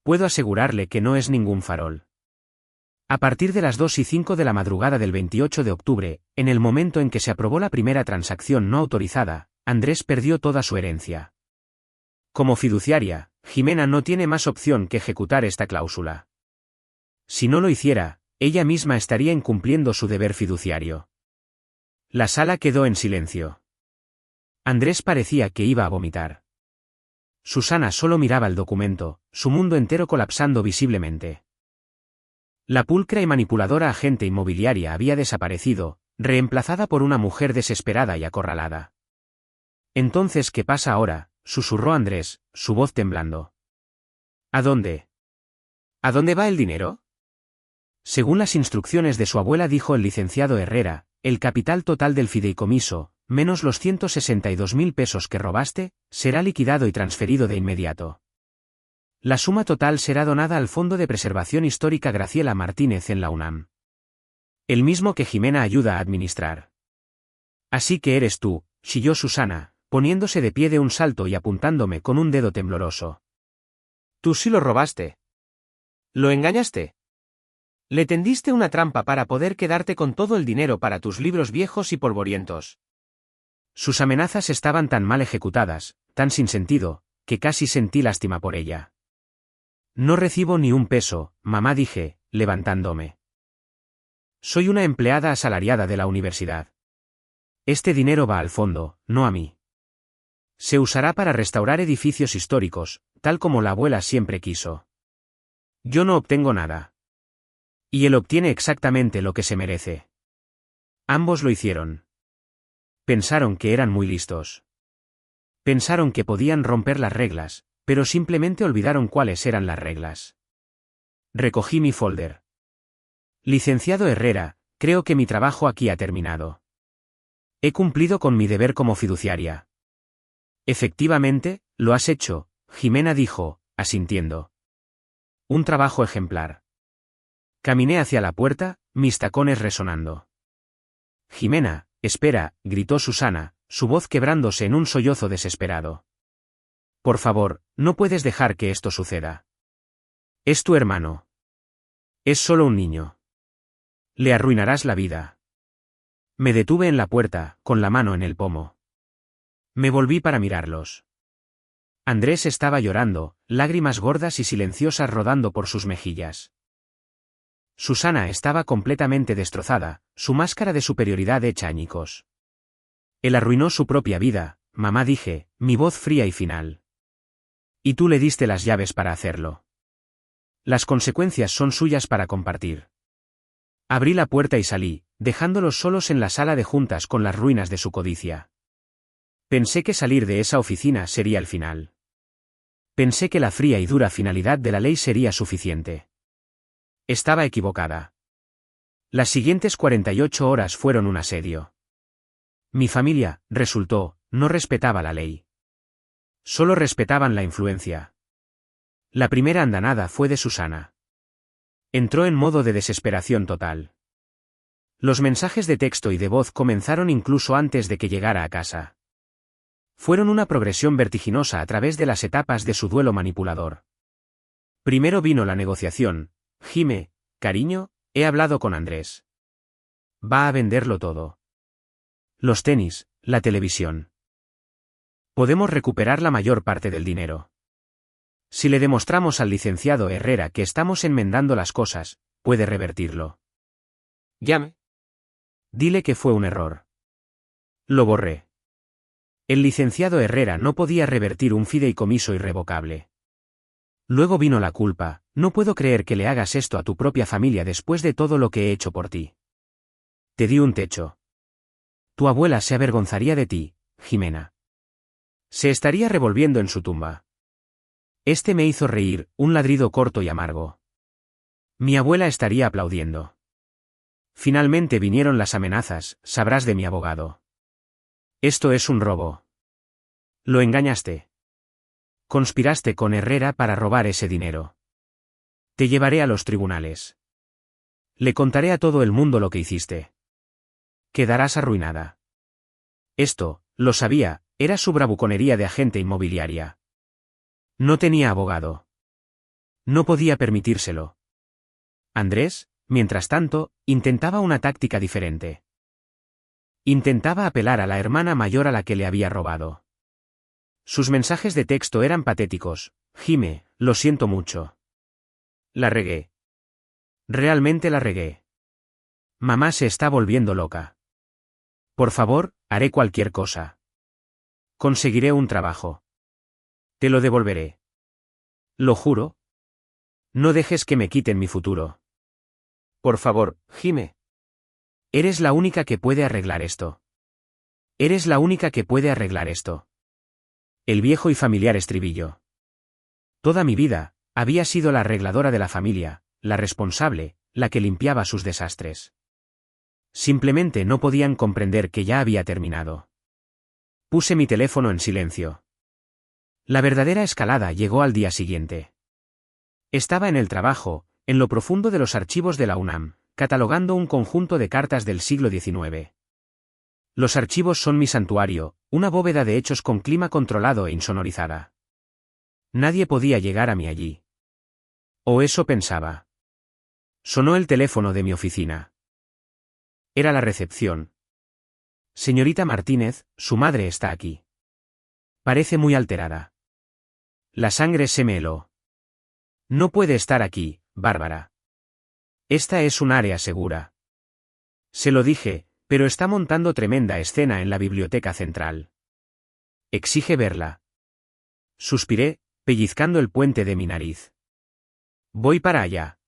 Puedo asegurarle que no es ningún farol. A partir de las 2:05 de la madrugada del 28 de octubre, en el momento en que se aprobó la primera transacción no autorizada, Andrés perdió toda su herencia. Como fiduciaria, Jimena no tiene más opción que ejecutar esta cláusula. Si no lo hiciera, ella misma estaría incumpliendo su deber fiduciario. La sala quedó en silencio. Andrés parecía que iba a vomitar. Susana solo miraba el documento, su mundo entero colapsando visiblemente. La pulcra y manipuladora agente inmobiliaria había desaparecido, reemplazada por una mujer desesperada y acorralada. Entonces, ¿qué pasa ahora?, susurró Andrés, su voz temblando. ¿A dónde? ¿A dónde va el dinero? Según las instrucciones de su abuela, dijo el licenciado Herrera, el capital total del fideicomiso, menos los 162.000 pesos que robaste, será liquidado y transferido de inmediato. La suma total será donada al Fondo de Preservación Histórica Graciela Martínez en la UNAM. El mismo que Jimena ayuda a administrar. Así que eres tú, chilló Susana, poniéndose de pie de un salto y apuntándome con un dedo tembloroso. Tú sí lo robaste. ¿Lo engañaste? Le tendiste una trampa para poder quedarte con todo el dinero para tus libros viejos y polvorientos. Sus amenazas estaban tan mal ejecutadas, tan sin sentido, que casi sentí lástima por ella. No recibo ni un peso, mamá, dije, levantándome. Soy una empleada asalariada de la universidad. Este dinero va al fondo, no a mí. Se usará para restaurar edificios históricos, tal como la abuela siempre quiso. Yo no obtengo nada. Y él obtiene exactamente lo que se merece. Ambos lo hicieron. Pensaron que eran muy listos. Pensaron que podían romper las reglas, pero simplemente olvidaron cuáles eran las reglas. Recogí mi folder. Licenciado Herrera, creo que mi trabajo aquí ha terminado. He cumplido con mi deber como fiduciaria. Efectivamente, lo has hecho, Jimena dijo, asintiendo. Un trabajo ejemplar. Caminé hacia la puerta, mis tacones resonando. Jimena, espera, gritó Susana, su voz quebrándose en un sollozo desesperado. Por favor, no puedes dejar que esto suceda. Es tu hermano. Es solo un niño. Le arruinarás la vida. Me detuve en la puerta, con la mano en el pomo. Me volví para mirarlos. Andrés estaba llorando, lágrimas gordas y silenciosas rodando por sus mejillas. Susana estaba completamente destrozada, su máscara de superioridad hecha añicos. Él arruinó su propia vida, mamá, dije, mi voz fría y final. Y tú le diste las llaves para hacerlo. Las consecuencias son suyas para compartir. Abrí la puerta y salí, dejándolos solos en la sala de juntas con las ruinas de su codicia. Pensé que salir de esa oficina sería el final. Pensé que la fría y dura finalidad de la ley sería suficiente. Estaba equivocada. Las siguientes 48 horas fueron un asedio. Mi familia, resultó, no respetaba la ley. Solo respetaban la influencia. La primera andanada fue de Susana. Entró en modo de desesperación total. Los mensajes de texto y de voz comenzaron incluso antes de que llegara a casa. Fueron una progresión vertiginosa a través de las etapas de su duelo manipulador. Primero vino la negociación. Jime, cariño, he hablado con Andrés. Va a venderlo todo. Los tenis, la televisión. Podemos recuperar la mayor parte del dinero. Si le demostramos al licenciado Herrera que estamos enmendando las cosas, puede revertirlo. Llame. Dile que fue un error. Lo borré. El licenciado Herrera no podía revertir un fideicomiso irrevocable. Luego vino la culpa, no puedo creer que le hagas esto a tu propia familia después de todo lo que he hecho por ti. Te di un techo. Tu abuela se avergonzaría de ti, Jimena. Se estaría revolviendo en su tumba. Este me hizo reír, un ladrido corto y amargo. Mi abuela estaría aplaudiendo. Finalmente vinieron las amenazas, sabrás de mi abogado. Esto es un robo. Lo engañaste. Conspiraste con Herrera para robar ese dinero. Te llevaré a los tribunales. Le contaré a todo el mundo lo que hiciste. Quedarás arruinada. Esto, lo sabía, era su bravuconería de agente inmobiliaria. No tenía abogado. No podía permitírselo. Andrés, mientras tanto, intentaba una táctica diferente. Intentaba apelar a la hermana mayor a la que le había robado. Sus mensajes de texto eran patéticos. Jime, lo siento mucho. La regué. Realmente la regué. Mamá se está volviendo loca. Por favor, haré cualquier cosa. Conseguiré un trabajo. Te lo devolveré. Lo juro. No dejes que me quiten mi futuro. Por favor, Jime. Eres la única que puede arreglar esto. Eres la única que puede arreglar esto. El viejo y familiar estribillo. Toda mi vida, había sido la arregladora de la familia, la responsable, la que limpiaba sus desastres. Simplemente no podían comprender que ya había terminado. Puse mi teléfono en silencio. La verdadera escalada llegó al día siguiente. Estaba en el trabajo, en lo profundo de los archivos de la UNAM, catalogando un conjunto de cartas del siglo XIX. Los archivos son mi santuario, una bóveda de hechos con clima controlado e insonorizada. Nadie podía llegar a mí allí. O eso pensaba. Sonó el teléfono de mi oficina. Era la recepción. Señorita Martínez, su madre está aquí. Parece muy alterada. La sangre se me heló. No puede estar aquí, Bárbara. Esta es un área segura. Se lo dije, pero está montando tremenda escena en la biblioteca central. Exige verla. Suspiré, pellizcando el puente de mi nariz. Voy para allá.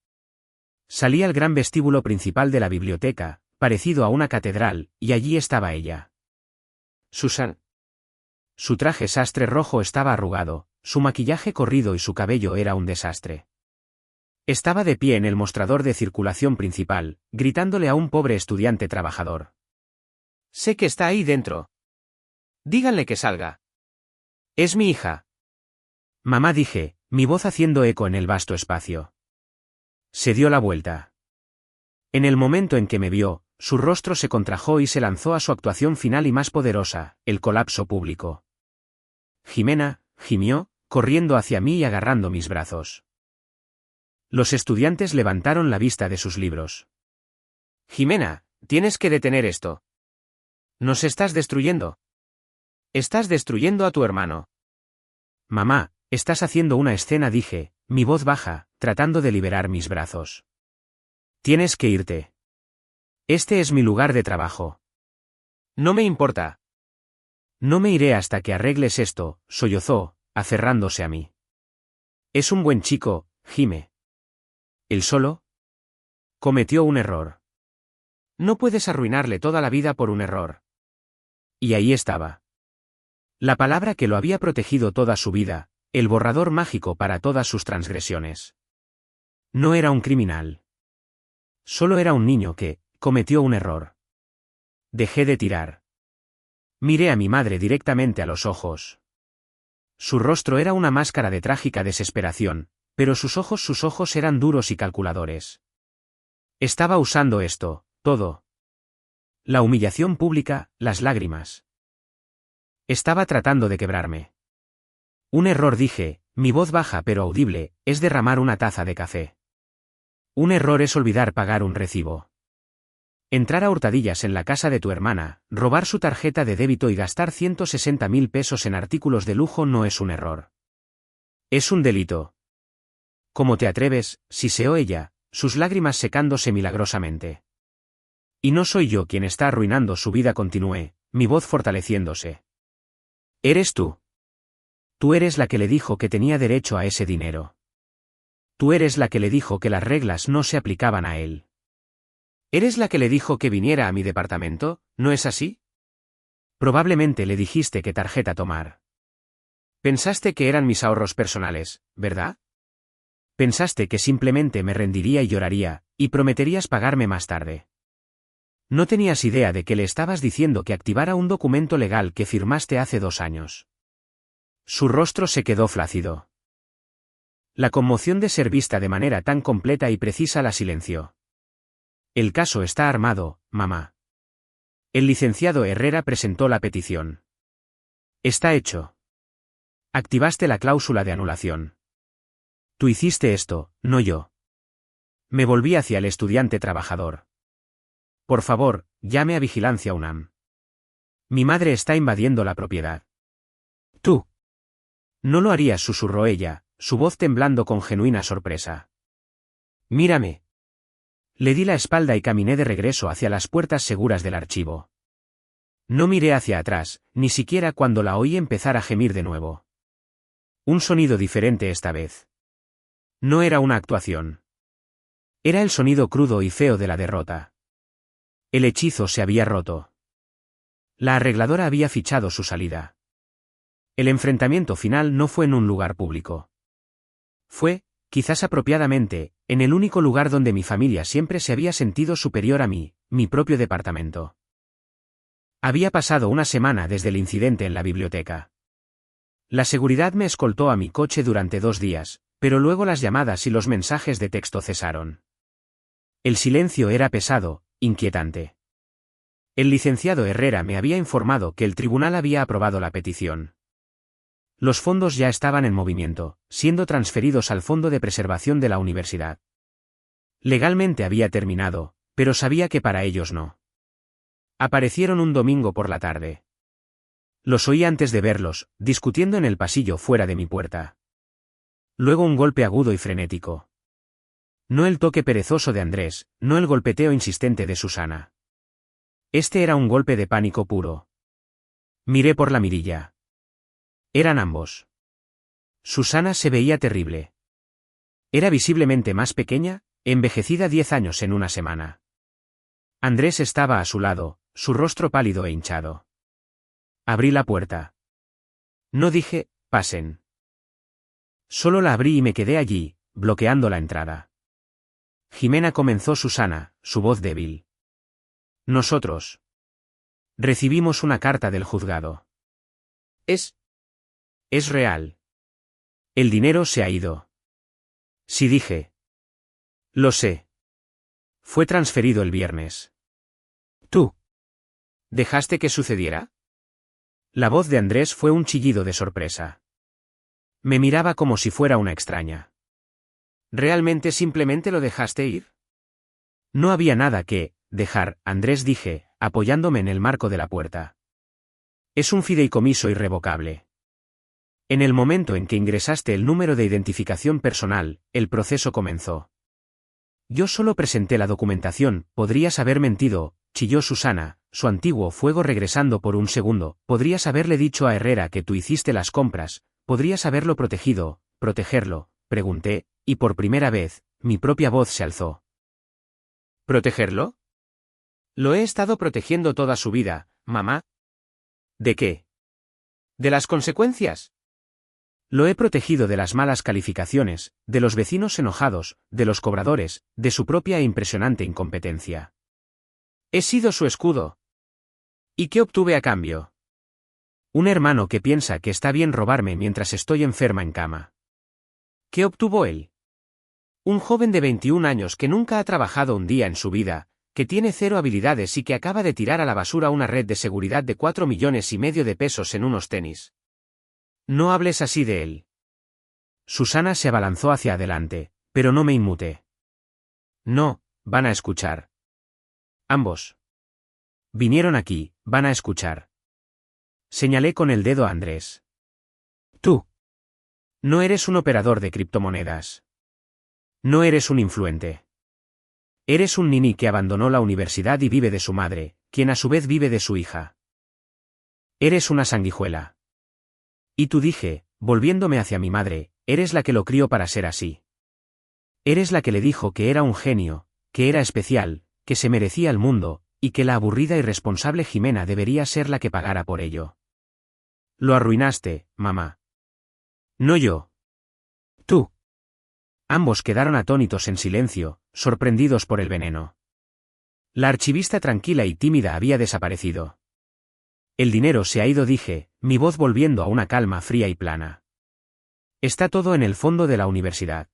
Salí al gran vestíbulo principal de la biblioteca, parecido a una catedral, y allí estaba ella. Susan. Su traje sastre rojo estaba arrugado, su maquillaje corrido y su cabello era un desastre. Estaba de pie en el mostrador de circulación principal, gritándole a un pobre estudiante trabajador. Sé que está ahí dentro. Díganle que salga. Es mi hija. Mamá, dije, mi voz haciendo eco en el vasto espacio. Se dio la vuelta. En el momento en que me vio, su rostro se contrajo y se lanzó a su actuación final y más poderosa, el colapso público. Jimena, gimió, corriendo hacia mí y agarrando mis brazos. Los estudiantes levantaron la vista de sus libros. Jimena, tienes que detener esto. Nos estás destruyendo. Estás destruyendo a tu hermano. Mamá, estás haciendo una escena, dije, mi voz baja, tratando de liberar mis brazos. Tienes que irte. Este es mi lugar de trabajo. No me importa. No me iré hasta que arregles esto, sollozó, aferrándose a mí. Es un buen chico, Jime. ¿Él solo? Cometió un error. No puedes arruinarle toda la vida por un error. Y ahí estaba. La palabra que lo había protegido toda su vida, el borrador mágico para todas sus transgresiones. No era un criminal. Solo era un niño que cometió un error. Dejé de tirar. Miré a mi madre directamente a los ojos. Su rostro era una máscara de trágica desesperación, pero sus ojos eran duros y calculadores. Estaba usando esto, todo. La humillación pública, las lágrimas. Estaba tratando de quebrarme. Un error, dije, mi voz baja pero audible, es derramar una taza de café. Un error es olvidar pagar un recibo. Entrar a hurtadillas en la casa de tu hermana, robar su tarjeta de débito y gastar 160.000 pesos en artículos de lujo no es un error. Es un delito. ¿Cómo te atreves?, siseó ella, sus lágrimas secándose milagrosamente. Y no soy yo quien está arruinando su vida, continué, mi voz fortaleciéndose. Eres tú. Tú eres la que le dijo que tenía derecho a ese dinero. Tú eres la que le dijo que las reglas no se aplicaban a él. ¿Eres la que le dijo que viniera a mi departamento, no es así? Probablemente le dijiste qué tarjeta tomar. Pensaste que eran mis ahorros personales, ¿verdad? Pensaste que simplemente me rendiría y lloraría, y prometerías pagarme más tarde. No tenías idea de que le estabas diciendo que activara un documento legal que firmaste hace 2 años. Su rostro se quedó flácido. La conmoción de ser vista de manera tan completa y precisa la silenció. El caso está armado, mamá. El licenciado Herrera presentó la petición. Está hecho. Activaste la cláusula de anulación. Tú hiciste esto, no yo. Me volví hacia el estudiante trabajador. Por favor, llame a Vigilancia UNAM. Mi madre está invadiendo la propiedad. Tú. No lo harías, susurró ella, su voz temblando con genuina sorpresa. Mírame. Le di la espalda y caminé de regreso hacia las puertas seguras del archivo. No miré hacia atrás, ni siquiera cuando la oí empezar a gemir de nuevo. Un sonido diferente esta vez. No era una actuación. Era el sonido crudo y feo de la derrota. El hechizo se había roto. La arregladora había fichado su salida. El enfrentamiento final no fue en un lugar público. Fue, quizás apropiadamente, en el único lugar donde mi familia siempre se había sentido superior a mí, mi propio departamento. Había pasado una semana desde el incidente en la biblioteca. La seguridad me escoltó a mi coche durante 2 días, pero luego las llamadas y los mensajes de texto cesaron. El silencio era pesado, inquietante. El licenciado Herrera me había informado que el tribunal había aprobado la petición. Los fondos ya estaban en movimiento, siendo transferidos al Fondo de Preservación de la Universidad. Legalmente había terminado, pero sabía que para ellos no. Aparecieron un domingo por la tarde. Los oí antes de verlos, discutiendo en el pasillo fuera de mi puerta. Luego un golpe agudo y frenético. No el toque perezoso de Andrés, no el golpeteo insistente de Susana. Este era un golpe de pánico puro. Miré por la mirilla. Eran ambos. Susana se veía terrible. Era visiblemente más pequeña, envejecida 10 años en una semana. Andrés estaba a su lado, su rostro pálido e hinchado. Abrí la puerta. No dije, pasen. Solo la abrí y me quedé allí, bloqueando la entrada. Jimena, comenzó Susana, su voz débil. Nosotros recibimos una carta del juzgado. Es real. El dinero se ha ido. Sí, dije. Lo sé. Fue transferido el viernes. ¿Tú dejaste que sucediera? La voz de Andrés fue un chillido de sorpresa. Me miraba como si fuera una extraña. ¿Realmente simplemente lo dejaste ir? No había nada que dejar, Andrés, dije, apoyándome en el marco de la puerta. Es un fideicomiso irrevocable. En el momento en que ingresaste el número de identificación personal, el proceso comenzó. Yo solo presenté la documentación, podrías haber mentido, chilló Susana, su antiguo fuego regresando por un segundo, podrías haberle dicho a Herrera que tú hiciste las compras, podrías haberlo protegerlo, pregunté, y por primera vez, mi propia voz se alzó. ¿Protegerlo? Lo he estado protegiendo toda su vida, mamá. ¿De qué? ¿De las consecuencias? Lo he protegido de las malas calificaciones, de los vecinos enojados, de los cobradores, de su propia e impresionante incompetencia. He sido su escudo. ¿Y qué obtuve a cambio? Un hermano que piensa que está bien robarme mientras estoy enferma en cama. ¿Qué obtuvo él? Un joven de 21 años que nunca ha trabajado un día en su vida, que tiene 0 habilidades y que acaba de tirar a la basura una red de seguridad de 4,5 millones de pesos en unos tenis. No hables así de él. Susana se abalanzó hacia adelante, pero no me inmuté. No, van a escuchar. Ambos. Vinieron aquí, van a escuchar. Señalé con el dedo a Andrés. Tú. No eres un operador de criptomonedas. No eres un influente. Eres un nini que abandonó la universidad y vive de su madre, quien a su vez vive de su hija. Eres una sanguijuela. Y tú, dije, volviéndome hacia mi madre, eres la que lo crió para ser así. Eres la que le dijo que era un genio, que era especial, que se merecía el mundo, y que la aburrida y responsable Jimena debería ser la que pagara por ello. Lo arruinaste, mamá. No yo. Tú. Ambos quedaron atónitos en silencio, sorprendidos por el veneno. La archivista tranquila y tímida había desaparecido. El dinero se ha ido, dije, mi voz volviendo a una calma fría y plana. Está todo en el fondo de la universidad.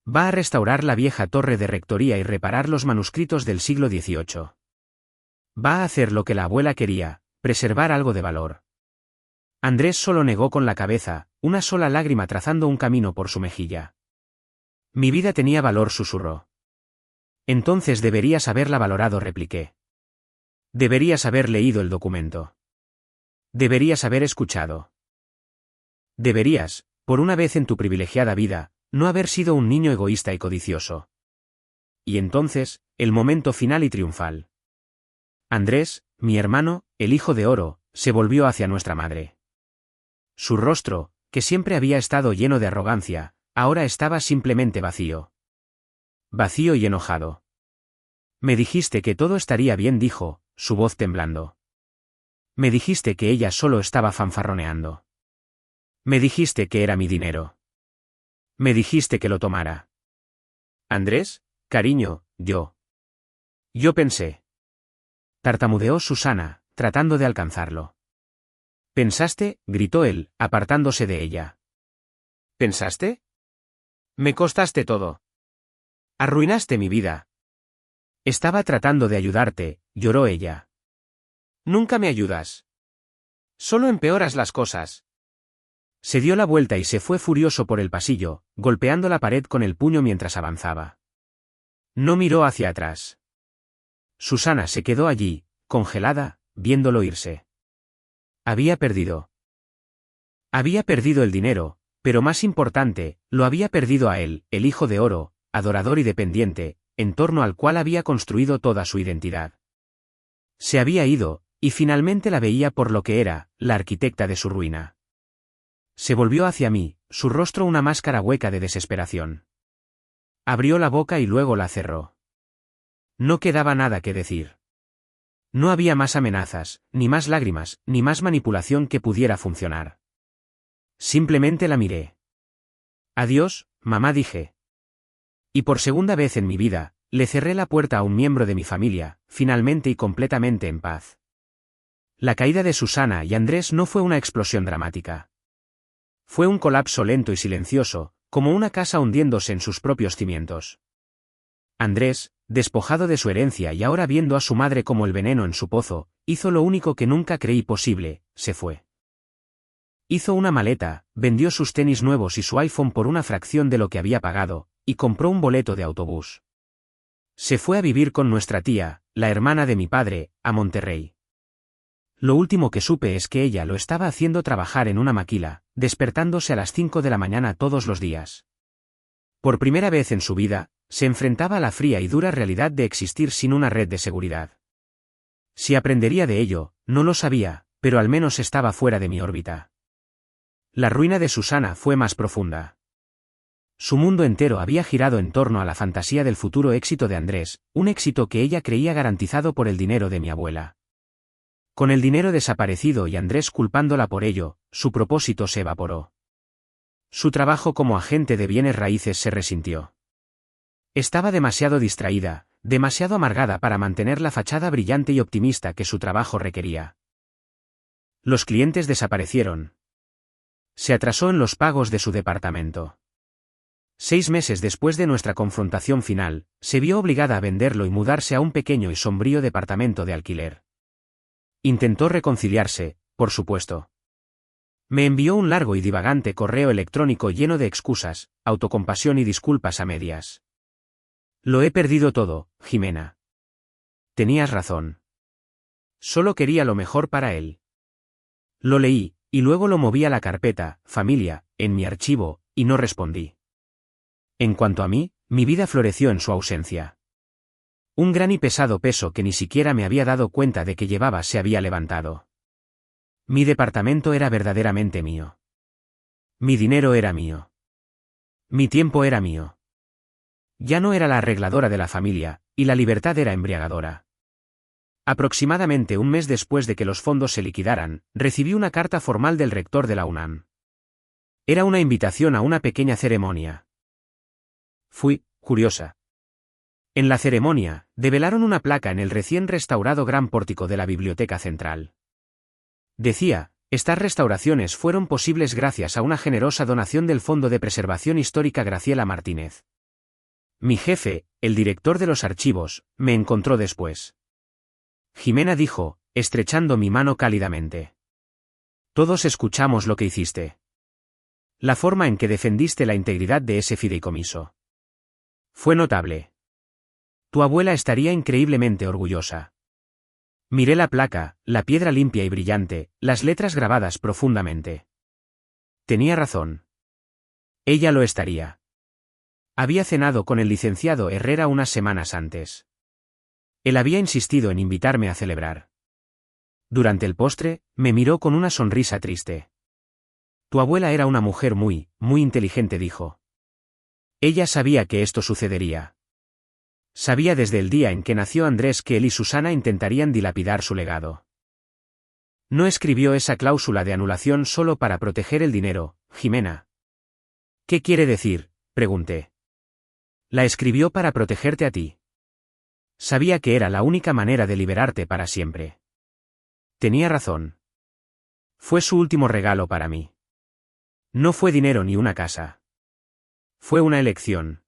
Va a restaurar la vieja torre de rectoría y reparar los manuscritos del siglo XVIII. Va a hacer lo que la abuela quería, preservar algo de valor. Andrés solo negó con la cabeza, una sola lágrima trazando un camino por su mejilla. Mi vida tenía valor, susurró. Entonces deberías haberla valorado, repliqué. Deberías haber leído el documento. Deberías haber escuchado. Deberías, por una vez en tu privilegiada vida, no haber sido un niño egoísta y codicioso. Y entonces, el momento final y triunfal. Andrés, mi hermano, el hijo de oro, se volvió hacia nuestra madre. Su rostro, que siempre había estado lleno de arrogancia, ahora estaba simplemente vacío. Vacío y enojado. Me dijiste que todo estaría bien, dijo, su voz temblando. Me dijiste que ella solo estaba fanfarroneando. Me dijiste que era mi dinero. Me dijiste que lo tomara. Andrés, cariño, yo pensé. Tartamudeó Susana, tratando de alcanzarlo. ¿Pensaste?, gritó él, apartándose de ella. ¿Pensaste? Me costaste todo. Arruinaste mi vida. Estaba tratando de ayudarte, lloró ella. Nunca me ayudas. Solo empeoras las cosas. Se dio la vuelta y se fue furioso por el pasillo, golpeando la pared con el puño mientras avanzaba. No miró hacia atrás. Susana se quedó allí, congelada, viéndolo irse. Había perdido. Había perdido el dinero, pero más importante, lo había perdido a él, el hijo de oro, adorador y dependiente, en torno al cual había construido toda su identidad. Se había ido, y finalmente la veía por lo que era, la arquitecta de su ruina. Se volvió hacia mí, su rostro una máscara hueca de desesperación. Abrió la boca y luego la cerró. No quedaba nada que decir. No había más amenazas, ni más lágrimas, ni más manipulación que pudiera funcionar. Simplemente la miré. Adiós, mamá, dije. Y por segunda vez en mi vida, le cerré la puerta a un miembro de mi familia, finalmente y completamente en paz. La caída de Susana y Andrés no fue una explosión dramática. Fue un colapso lento y silencioso, como una casa hundiéndose en sus propios cimientos. Andrés, despojado de su herencia y ahora viendo a su madre como el veneno en su pozo, hizo lo único que nunca creí posible, se fue. Hizo una maleta, vendió sus tenis nuevos y su iPhone por una fracción de lo que había pagado, y compró un boleto de autobús. Se fue a vivir con nuestra tía, la hermana de mi padre, a Monterrey. Lo último que supe es que ella lo estaba haciendo trabajar en una maquila, despertándose a las 5 de la mañana todos los días. Por primera vez en su vida, se enfrentaba a la fría y dura realidad de existir sin una red de seguridad. Si aprendería de ello, no lo sabía, pero al menos estaba fuera de mi órbita. La ruina de Susana fue más profunda. Su mundo entero había girado en torno a la fantasía del futuro éxito de Andrés, un éxito que ella creía garantizado por el dinero de mi abuela. Con el dinero desaparecido y Andrés culpándola por ello, su propósito se evaporó. Su trabajo como agente de bienes raíces se resintió. Estaba demasiado distraída, demasiado amargada para mantener la fachada brillante y optimista que su trabajo requería. Los clientes desaparecieron. Se atrasó en los pagos de su departamento. 6 meses después de nuestra confrontación final, se vio obligada a venderlo y mudarse a un pequeño y sombrío departamento de alquiler. Intentó reconciliarse, por supuesto. Me envió un largo y divagante correo electrónico lleno de excusas, autocompasión y disculpas a medias. Lo he perdido todo, Jimena. Tenías razón. Solo quería lo mejor para él. Lo leí, y luego lo moví a la carpeta, familia, en mi archivo, y no respondí. En cuanto a mí, mi vida floreció en su ausencia. Un gran y pesado peso que ni siquiera me había dado cuenta de que llevaba se había levantado. Mi departamento era verdaderamente mío. Mi dinero era mío. Mi tiempo era mío. Ya no era la arregladora de la familia, y la libertad era embriagadora. Aproximadamente un mes después de que los fondos se liquidaran, recibí una carta formal del rector de la UNAM. Era una invitación a una pequeña ceremonia. Fui, curiosa. En la ceremonia, develaron una placa en el recién restaurado gran pórtico de la Biblioteca Central. Decía, estas restauraciones fueron posibles gracias a una generosa donación del Fondo de Preservación Histórica Graciela Martínez. Mi jefe, el director de los archivos, me encontró después. Jimena dijo, estrechando mi mano cálidamente. Todos escuchamos lo que hiciste. La forma en que defendiste la integridad de ese fideicomiso. Fue notable. Tu abuela estaría increíblemente orgullosa. Miré la placa, la piedra limpia y brillante, las letras grabadas profundamente. Tenía razón. Ella lo estaría. Había cenado con el licenciado Herrera unas semanas antes. Él había insistido en invitarme a celebrar. Durante el postre, me miró con una sonrisa triste. Tu abuela era una mujer muy inteligente, dijo. Ella sabía que esto sucedería. Sabía desde el día en que nació Andrés que él y Susana intentarían dilapidar su legado. No escribió esa cláusula de anulación solo para proteger el dinero, Jimena. ¿Qué quiere decir?, pregunté. La escribió para protegerte a ti. Sabía que era la única manera de liberarte para siempre. Tenía razón. Fue su último regalo para mí. No fue dinero ni una casa. Fue una elección.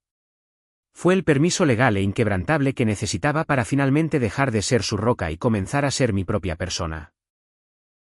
Fue el permiso legal e inquebrantable que necesitaba para finalmente dejar de ser su roca y comenzar a ser mi propia persona.